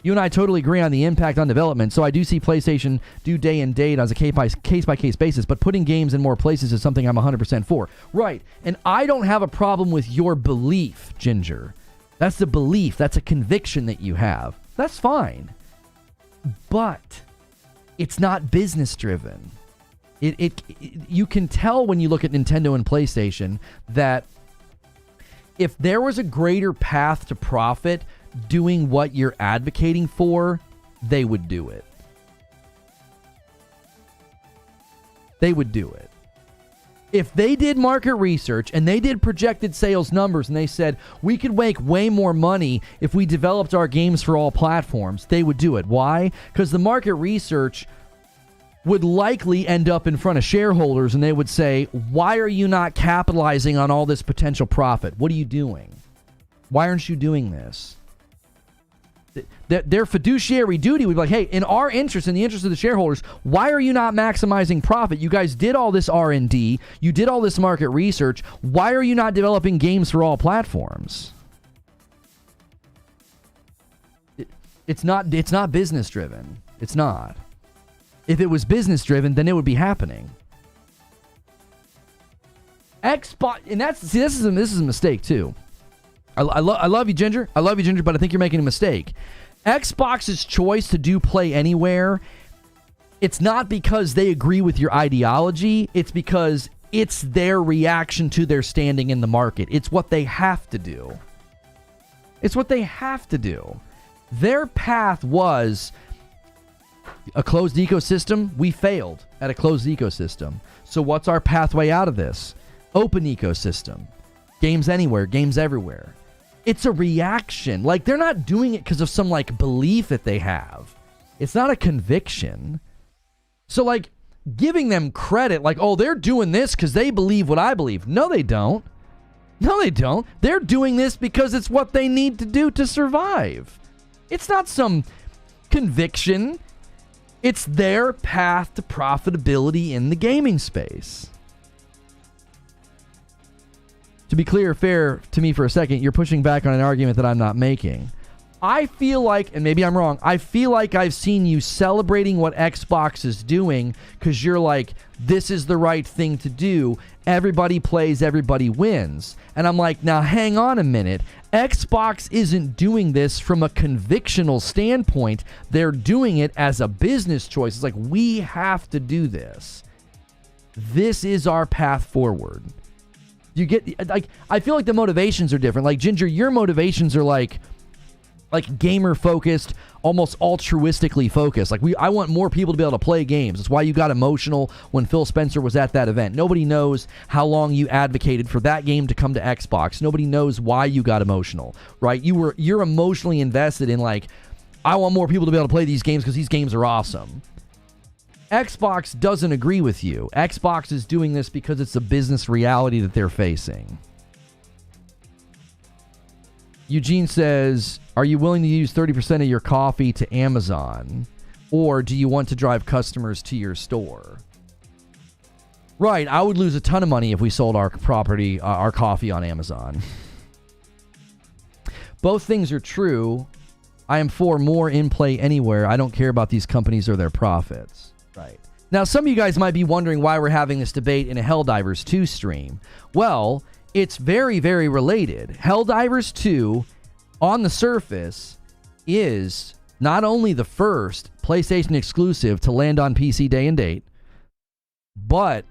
You and I totally agree on the impact on development, so I do see PlayStation do day and date as a case-by-case basis, but putting games in more places is something I'm 100% for. Right, and I don't have a problem with your belief, Ginger. That's the belief, that's a conviction that you have. That's fine. But it's not business-driven. You can tell when you look at Nintendo and PlayStation that if there was a greater path to profit doing what you're advocating for, they would do it. They would do it. If they did market research and they did projected sales numbers and they said, we could make way more money if we developed our games for all platforms, they would do it. Why? Because the market research would likely end up in front of shareholders and they would say, why are you not capitalizing on all this potential profit? What are you doing? Why aren't you doing this? Their fiduciary duty would be like, hey, in our interest, in the interest of the shareholders, why are you not maximizing profit? You guys did all this R&D. You did all this market research. Why are you not developing games for all platforms? It's not business driven. It's not. If it was business driven, then it would be happening. Xbox, and this is a mistake too. I love you, Ginger. I love you, Ginger, but I think you're making a mistake. Xbox's choice to do Play Anywhere, it's not because they agree with your ideology. It's because it's their reaction to their standing in the market. It's what they have to do. It's what they have to do. Their path was a closed ecosystem. We failed at a closed ecosystem. So what's our pathway out of this? Open ecosystem. Games anywhere, games everywhere. It's a reaction. Like, they're not doing it because of some, like, belief that they have. It's not a conviction. So, like, giving them credit, like, oh, they're doing this because they believe what I believe. No, they don't. No, they don't. They're doing this because it's what they need to do to survive. It's not some conviction. It's their path to profitability in the gaming space. To be clear, fair to me for a second, you're pushing back on an argument that I'm not making. I feel like, and maybe I'm wrong, I feel like I've seen you celebrating what Xbox is doing because you're like, this is the right thing to do. Everybody plays, everybody wins. And I'm like, now hang on a minute. Xbox isn't doing this from a convictional standpoint. They're doing it as a business choice. It's like, we have to do this. This is our path forward. You get, like, I feel like the motivations are different. Like, Ginger, your motivations are like gamer focused, almost altruistically focused. Like, I want more people to be able to play games. That's why you got emotional when Phil Spencer was at that event. Nobody knows how long you advocated for that game to come to Xbox. Nobody knows why you got emotional, right? You're emotionally invested in, like, I want more people to be able to play these games because these games are awesome. Xbox doesn't agree with you. Xbox is doing this because it's a business reality that they're facing. Eugene says, are you willing to use 30% of your coffee to Amazon? Or do you want to drive customers to your store? Right, I would lose a ton of money if we sold our property, our coffee on Amazon. Both things are true. I am for more in-play anywhere. I don't care about these companies or their profits. Right. Now, some of you guys might be wondering why we're having this debate in a Helldivers 2 stream. Well, it's very, very related. Helldivers 2, on the surface, is not only the first PlayStation exclusive to land on PC day and date, but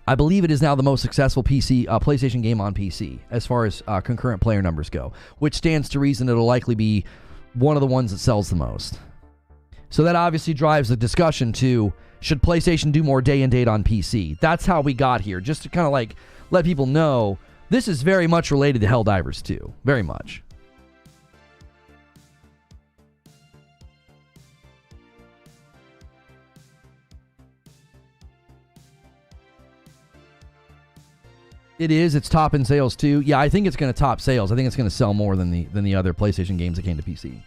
I believe it is now the most successful PlayStation game on PC as far as concurrent player numbers go, which stands to reason it'll likely be one of the ones that sells the most. So that obviously drives the discussion to, should PlayStation do more day and date on PC? That's how we got here, just to kind of like let people know this is very much related to Helldivers 2. Very much. It is. It's top in sales too. Yeah, I think it's going to top sales. I think it's going to sell more than the other PlayStation games that came to PC.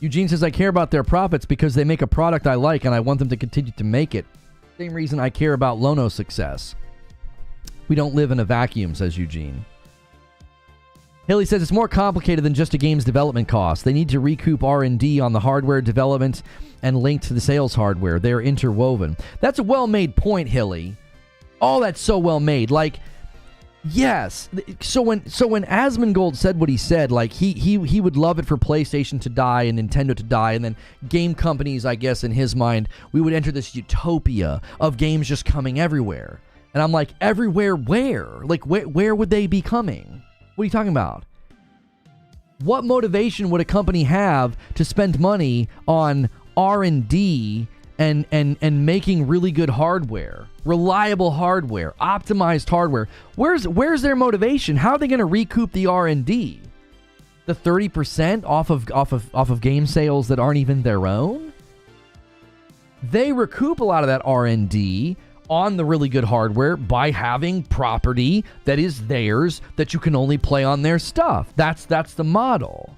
Eugene says, I care about their profits because they make a product I like and I want them to continue to make it. Same reason I care about Lono's success. We don't live in a vacuum, says Eugene. Haley says, it's more complicated than just a game's development cost. They need to recoup R&D on the hardware development and link to the sales hardware. They're interwoven. That's a well-made point, Hilly. Oh, that's so well made. Like, yes. So when Asmongold said what he said, like he would love it for PlayStation to die and Nintendo to die, and then game companies, I guess in his mind, we would enter this utopia of games just coming everywhere. And I'm like, everywhere where? Like, where would they be coming? What are you talking about? What motivation would a company have to spend money on R&D and making really good hardware, reliable hardware, optimized hardware? Where's their motivation? How are they going to recoup the R&D? The 30% off of game sales that aren't even their own? They recoup a lot of that R&D on the really good hardware by having property that is theirs that you can only play on their stuff. That's the model.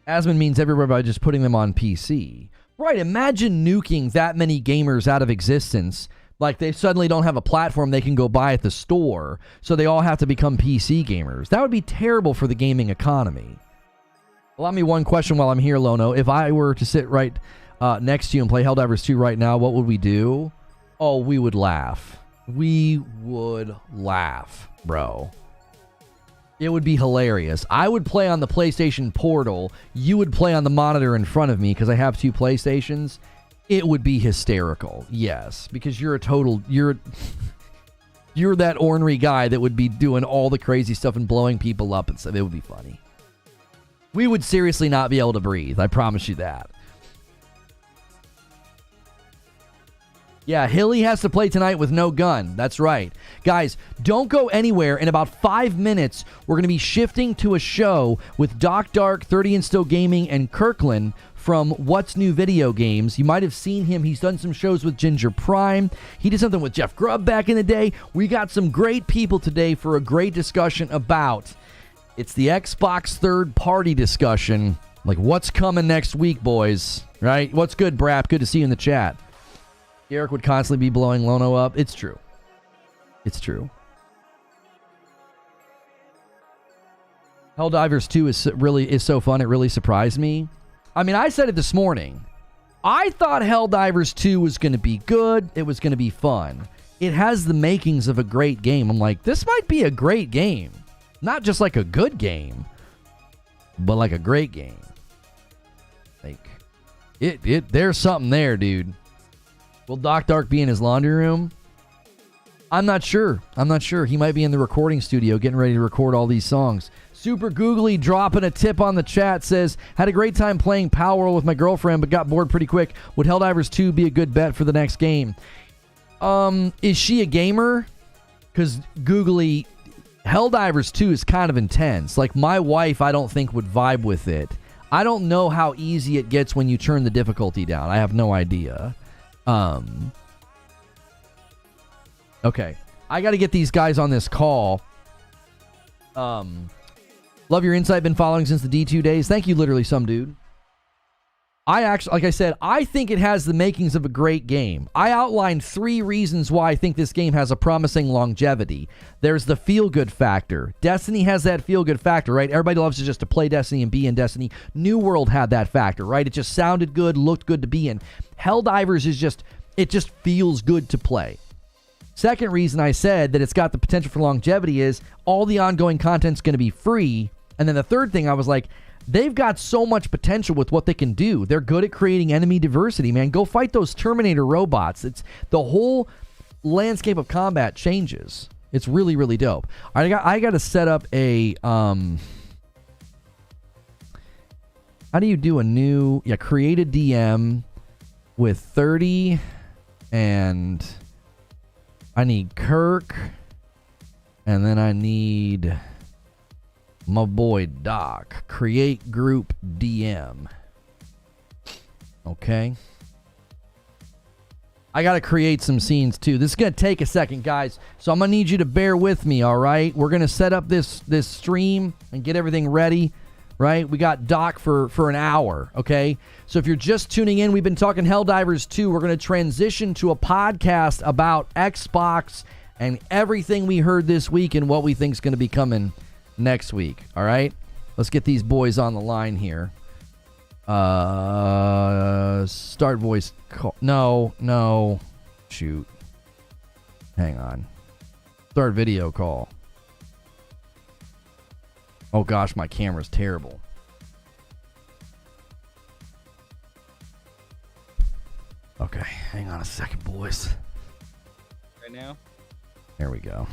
Asmon means everywhere by just putting them on PC. Right, imagine nuking that many gamers out of existence. Like, they suddenly don't have a platform they can go buy at the store, so they all have to become PC gamers. That would be terrible for the gaming economy. Allow me one question while I'm here, Lono. If I were to sit right next to you and play Helldivers 2 right now, what would we do? Oh, we would laugh. We would laugh, bro. It would be hilarious. I would play on the PlayStation Portal. You would play on the monitor in front of me because I have two PlayStations. It would be hysterical. Yes, because you're that ornery guy that would be doing all the crazy stuff and blowing people up and stuff. It would be funny. We would seriously not be able to breathe. I promise you that. Yeah, Hilly has to play tonight with no gun. That's right. Guys, don't go anywhere. In about 5 minutes, we're going to be shifting to a show with Doc Dark, 30 and Still Gaming, and Kirkland from What's New Video Games. You might have seen him. He's done some shows with Ginger Prime. He did something with Jeff Grubb back in the day. We got some great people today for a great discussion about... It's the Xbox third-party discussion. Like, what's coming next week, boys? Right? What's good, Brap? Good to see you in the chat. Eric would constantly be blowing Lono up. It's true. It's true. Helldivers 2 is so fun. It really surprised me. I mean, I said it this morning. I thought Helldivers 2 was going to be good. It was going to be fun. It has the makings of a great game. I'm like, this might be a great game. Not just like a good game, but like a great game. Like, there's something there, dude. Will Doc Dark be in his laundry room? I'm not sure. He might be in the recording studio getting ready to record all these songs. Super Googly dropping a tip on the chat says, had a great time playing Power World with my girlfriend, but got bored pretty quick. Would Helldivers 2 be a good bet for the next game? Is she a gamer? Because Googly, Helldivers 2 is kind of intense. Like, my wife, I don't think would vibe with it. I don't know how easy it gets when you turn the difficulty down. I have no idea. Okay. I got to get these guys on this call. Love your insight. Been following since the D2 days. Thank you, literally, some dude. I actually, like I said, I think it has the makings of a great game. I outlined 3 reasons why I think this game has a promising longevity. There's the feel-good factor. Destiny has that feel-good factor, right? Everybody loves just to play Destiny and be in Destiny. New World had that factor, right? It just sounded good, looked good to be in. Helldivers is just, it just feels good to play. Second reason I said that it's got the potential for longevity is all the ongoing content's going to be free. And then the third thing I was like, they've got so much potential with what they can do. They're good at creating enemy diversity, man. Go fight those Terminator robots. It's the whole landscape of combat changes. It's really, really dope. I got to set up a how do you do a new create a DM with 30 and I need Kirk and then I need my boy Doc. Create group DM. Okay. I got to create some scenes too. This is going to take a second, guys. So I'm going to need you to bear with me, all right? We're going to set up this stream and get everything ready, right? We got Doc for an hour, okay? So if you're just tuning in, we've been talking Helldivers 2. We're going to transition to a podcast about Xbox and everything we heard this week and what we think is going to be coming next week. All right, let's get these boys on the line here. Start voice call. No, shoot, hang on. Start video call. Oh gosh, my camera's terrible. Okay, hang on a second, boys. Right now, there we go.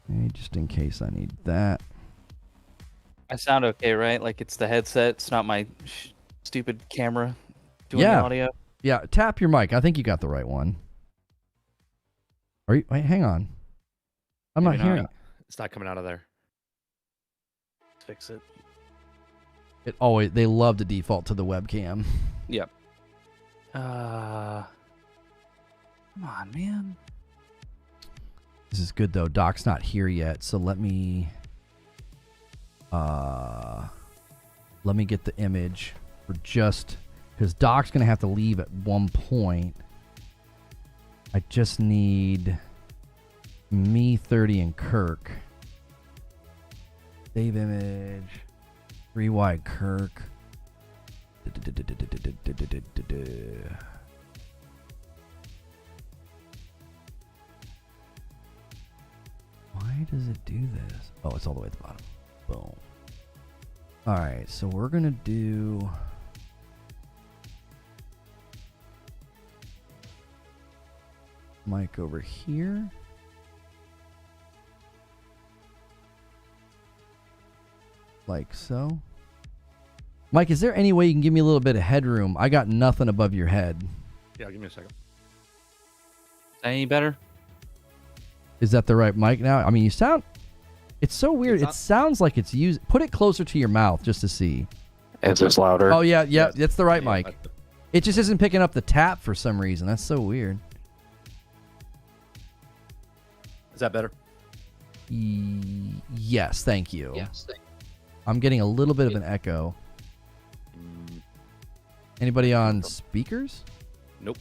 Okay, just in case I need that. I sound okay, right? Like it's the headset. It's not my stupid camera doing the audio. Yeah, tap your mic. I think you got the right one. Are you? Wait, hang on. I'm not hearing. It's not coming out of there. Let's fix it. It always. They love to default to the webcam. Yep. Come on, man. This is good though. Doc's not here yet, so let me get the image for just because Doc's gonna have to leave at one point. I just need me, 30, and Kirk. Save image. 3 wide Kirk. Why does it do this? Oh, it's all the way at the bottom. Boom. All right, so we're going to do... mic over here. Like so. Mike, is there any way you can give me a little bit of headroom? I got nothing above your head. Yeah, give me a second. Is that any better? Is that the right mic now? I mean, you sound... It's so weird. It sounds like it's used... Put it closer to your mouth just to see. Is this louder? Oh, yeah. That's the right mic. It just isn't picking up the tap for some reason. That's so weird. Is that better? Yes, thank you. I'm getting a little bit of an echo. Anybody on speakers? Nope.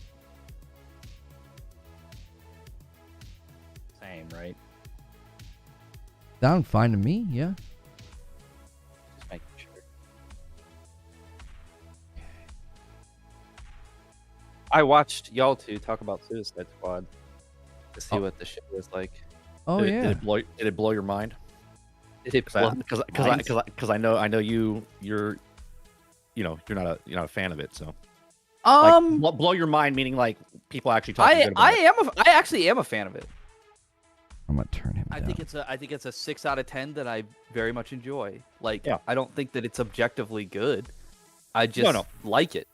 Same, right? Sound fine to me, yeah. Just making sure. I watched y'all two talk about Suicide Squad to see what the shit was like. Oh, Did yeah. Did it blow your mind? Did it blow Because I know you're not a fan of it. So blow your mind meaning like people actually talking good about it. I actually am a fan of it. I'm going to turn him I down. think it's a 6 out of 10 that I very much enjoy. Like, Yeah. I don't think that it's objectively good. I just like it.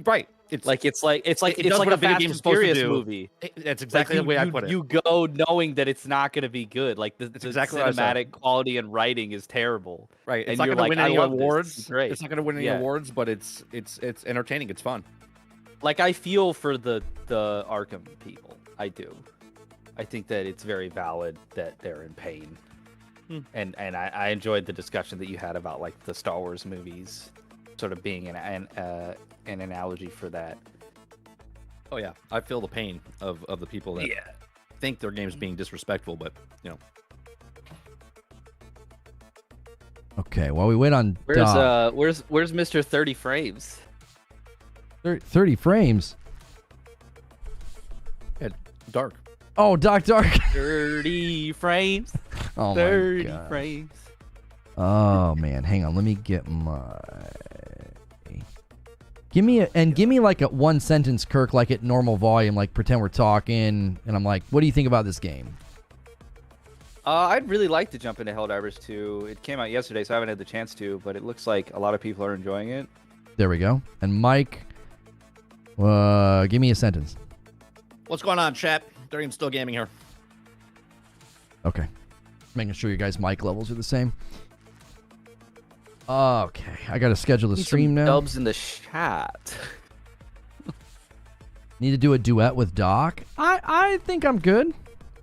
Right. It's like does a what a video Fast game's and supposed to Furious do. movie. That's exactly the way I put it. You go knowing that it's not going to be good. Like the exactly what I said. cinematic quality and writing is terrible. Right. It's And not you're going to like, win any I love this. awards. It's great. It's not going to win any awards, but it's entertaining. It's fun. Like I feel for the Arkham people. I do. I think that it's very valid that they're in pain. And I enjoyed the discussion that you had about like the Star Wars movies sort of being an analogy for that. Oh yeah, I feel the pain of the people that think their game's being disrespectful, but Okay, while we wait on Where's Doc. where's Mr. 30 frames? 30 frames. yeah, dark. Oh, Dark. 30 frames. Oh, 30 my God. frames. Oh, man. Hang on. Let me get my... Give me like a one sentence, Kirk, like at normal volume, like pretend we're talking, and I'm like, what do you think about this game? I'd really like to jump into Helldivers 2. It came out yesterday, so I haven't had the chance to, but it looks like a lot of people are enjoying it. There we go. And Mike, give me a sentence. What's going on, chat? Darian's still gaming here. Okay. Making sure your guys' mic levels are the same. Okay. I got to schedule the Need stream some now. Dubs in the chat. Need to do a duet with Doc. I think I'm good.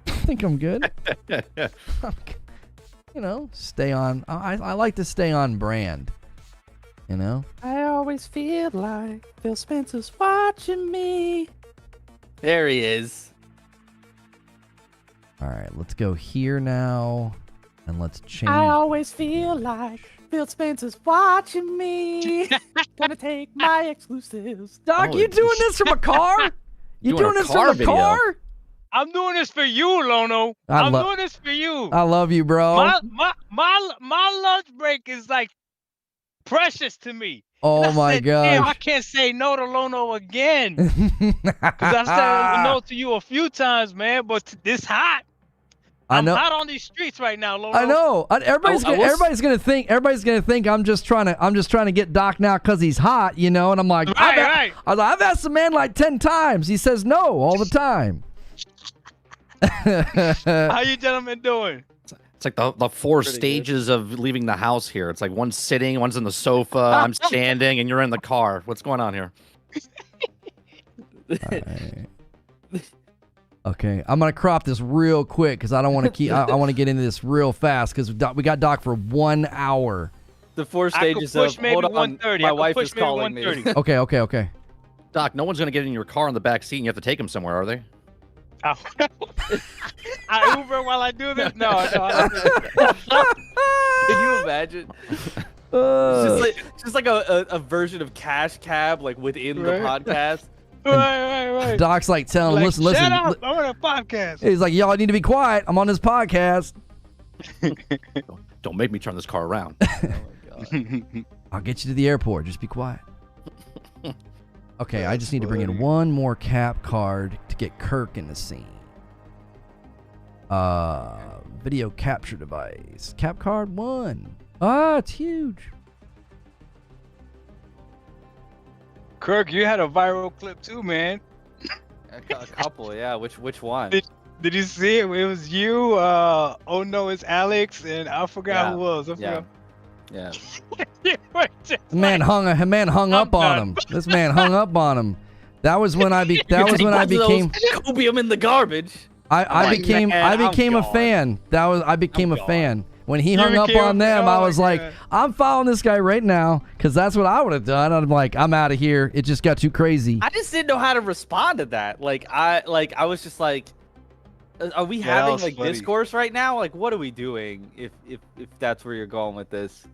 I think I'm good. You know, stay on. I like to stay on brand. You know? I always feel like Phil Spencer's watching me. There he is. All right, let's go here now. And let's change. I always feel like Phil Spencer's watching me. Gonna take my exclusives. Doc, you doing this from a car? You doing this car from a video. car? I'm doing this for you, Lono. I'm doing this for you. I love you, bro. My lunch break is like precious to me. Oh And I my said, Damn, I gosh. can't say no to Lono again. Because I said no to you a few times, man. But this hot. I I'm know. hot on these streets right now, Lono. I know. Everybody's gonna think I'm just trying to get Doc now because he's hot, you know. And I'm like, Right. I've asked the man like 10 times. He says no all the time. How you gentlemen doing? It's like the four Pretty stages of leaving the house here. It's like one's sitting, one's in the sofa, I'm standing, and you're in the car. What's going on here? Alright. Okay, I'm gonna crop this real quick because I don't want to keep. I want to get into this real fast because we got Doc for 1 hour. The 4 I could stages push of maybe hold on, 130. my I could wife push is maybe calling me. 130. Okay. Doc, no one's gonna get in your car in the back seat and you have to take them somewhere, are they? I Uber while I do this? No. Can you imagine? It's just like a version of Cash Cab, like within the podcast. Right. Doc's like telling him, Like, listen. Shut up! I'm on a podcast. He's like, y'all need to be quiet. I'm on this podcast. Don't make me turn this car around. I'll get you to the airport. Just be quiet. Okay, I just need to bring in one more cap card to get Kirk in the scene. Video capture device. Cap card 1. Ah, it's huge. Kirk, you had a viral clip too, man. A couple, yeah. Which one? Did you see it? It was you. Oh no, it's Alex, and I forgot who was. Yeah. The man hung up on him. This man hung up on him. That was when I became. Copium in the garbage. I like, became man, I I'm became a gone. fan. I became a gone. fan. When he You hung up became on a them, fan? I Oh was my like, God. I'm following this guy right now because that's what I would have done. I'm like, I'm out of here. It just got too crazy. I just didn't know how to respond to that. I was just like, are we that having was like funny. discourse right now? Like, what are we doing? If that's where you're going with this,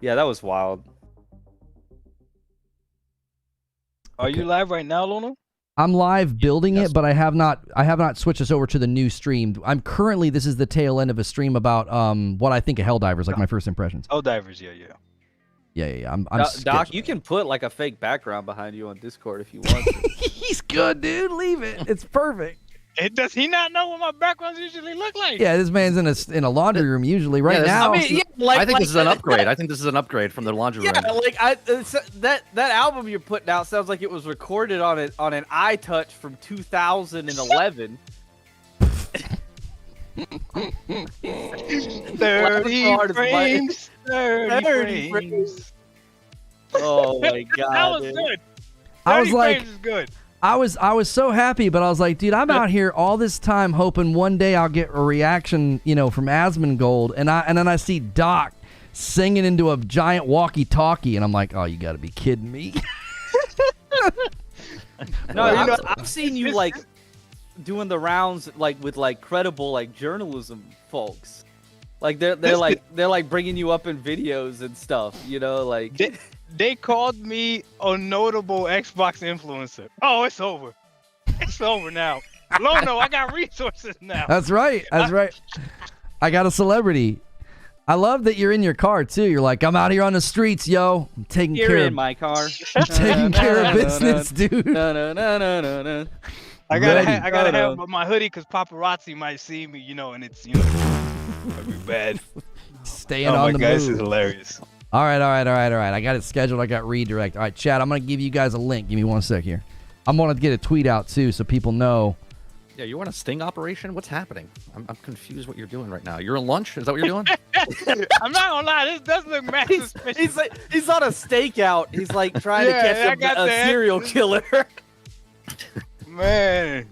yeah, that was wild. Are you live right now, Lono? I'm live building Yes. it, but I have not switched us over to the new stream. I'm currently, this is the tail end of a stream about what I think of Helldivers, like my first impressions. Helldivers, yeah. Yeah. I'm Doc, you can put like a fake background behind you on Discord if you want to. He's good, dude. Leave it. It's perfect. Does he not know what my backgrounds usually look like? Yeah, this man's in a laundry room usually right this is- now. I mean, yeah, like, I think like, this is an upgrade. I think this is an upgrade from the laundry room. Yeah, like that album you're putting out sounds like it was recorded on an iTouch from 2011. 30 frames. 30 frames. Oh my god, That was dude. good. I was 30 like, frames is good. I was so happy, but I was like, dude, I'm out here all this time hoping one day I'll get a reaction, from Asmongold, and then I see Doc singing into a giant walkie-talkie, and I'm like, oh, you got to be kidding me. No, I've seen you like doing the rounds like with like credible like journalism folks. Like they're like bringing you up in videos and stuff, like. They called me a notable Xbox influencer. Oh, it's over. It's over now. Lono, I got resources now. That's right. I got a celebrity. I love that you're in your car too. You're like, I'm out here on the streets, yo. I'm taking You're care in of my car. I'm taking care of business, dude. No. I gotta Ready. have my hoodie because paparazzi might see me, and it's that'd be bad. Staying Oh on my the god, this is move. hilarious. All right. I got it scheduled. I got redirect. All right, chat. I'm gonna give you guys a link. Give me 1 sec here. I'm gonna get a tweet out too, so people know. Yeah, you want a sting operation? What's happening? I'm confused what you're doing right now. You're on lunch? Is that what you're doing? I'm not gonna lie, this does look mad suspicious. He's on a stakeout. He's like trying to Yeah, I catch got a that. serial killer. Man,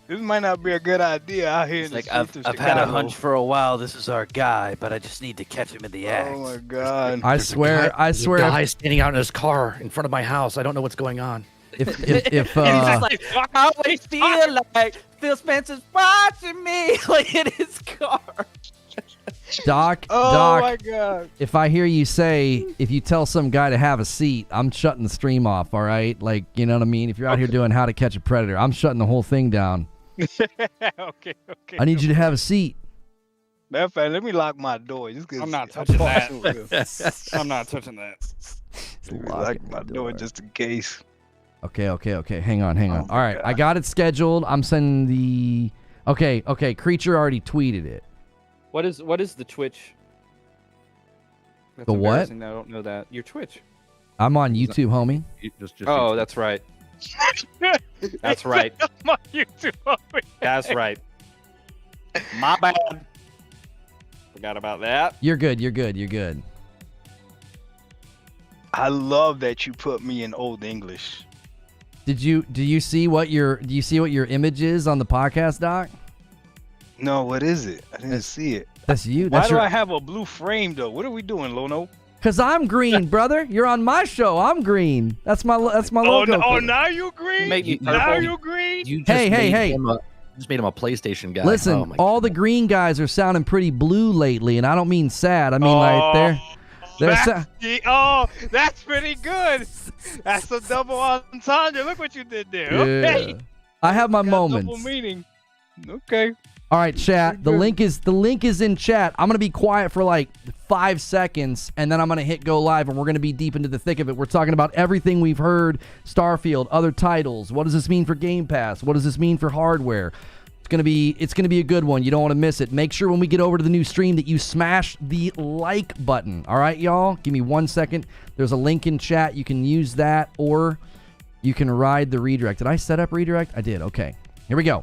this might not be a good idea out here in the Like streets of I've had a Chicago. hunch for a while. This is our guy, but I just need to catch him in the act. Oh my god. I swear. There's a guy standing out in his car in front of my house. I don't know what's going on. If He's just like, I always feel like Phil Spencer's watching me, like in his car. Doc, Oh my god. if I hear you say, if you tell some guy to have a seat, I'm shutting the stream off, all right? Like, you know what I mean? If you're out here doing how to catch a predator, I'm shutting the whole thing down. okay. I need you to have a seat. Matter of fact, let me lock my door. Just 'cause I'm not I'm touching partial that. with- I'm not touching that. Let me Lock lock the my door just in case. Okay. Hang on. Oh All my right, God. I got it scheduled. I'm sending the... Okay, Creature already tweeted it. What is the Twitch? That's The what? embarrassing that I don't know that. Your Twitch. I'm on YouTube, homie. Just Oh, that's right. That's right. My YouTube. That's right. My bad. Forgot about that. You're good. I love that you put me in Old English. Do you see what your image is on the podcast, Doc? No, what is it? I didn't see it. That's you. Why That's do your... I have a blue frame though? What are we doing, Lono? Cause I'm green, brother. You're on my show. I'm green. That's my logo. Oh, now you green? Make me Now purple. you green? You just Hey. just made him a PlayStation guy. Listen, Oh my all the green guys are sounding pretty blue lately, and I don't mean sad. I mean like they're that's pretty good. That's a double entendre. Look what you did there. Yeah. Okay. I have my Got moments. double meaning. Okay. All right, chat. The link is in chat. I'm gonna be quiet for like 5 seconds, and then I'm gonna hit go live, and we're gonna be deep into the thick of it. We're talking about everything we've heard: Starfield, other titles. What does this mean for Game Pass? What does this mean for hardware? It's gonna be a good one. You don't want to miss it. Make sure when we get over to the new stream that you smash the like button. All right, y'all. Give me 1 second. There's a link in chat. You can use that, or you can ride the redirect. Did I set up redirect? I did. Okay. Here we go.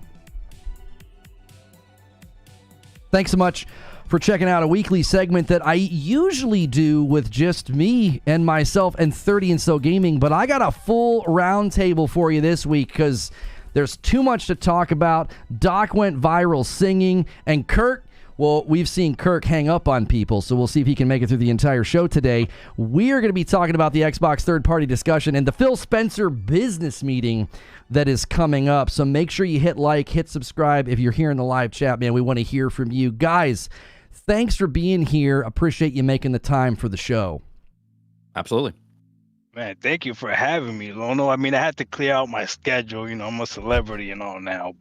Thanks so much for checking out a weekly segment that I usually do with just me and myself and 30 and So Gaming, but I got a full roundtable for you this week because There's too much to talk about. Doc went viral singing, and Kirk, well, we've seen Kirk hang up on people, so we'll see if he can make it through the entire show today. We are going to be talking about the Xbox third-party discussion and the Phil Spencer business meeting that is coming up. So make sure you hit like, hit subscribe. If you're here in the live chat, man, we want to hear from you. Guys, thanks for being here. Appreciate you making the time for the show. Absolutely. Man, thank you for having me, Lono. I mean, I had to clear out my schedule. You know, I'm a celebrity and all now,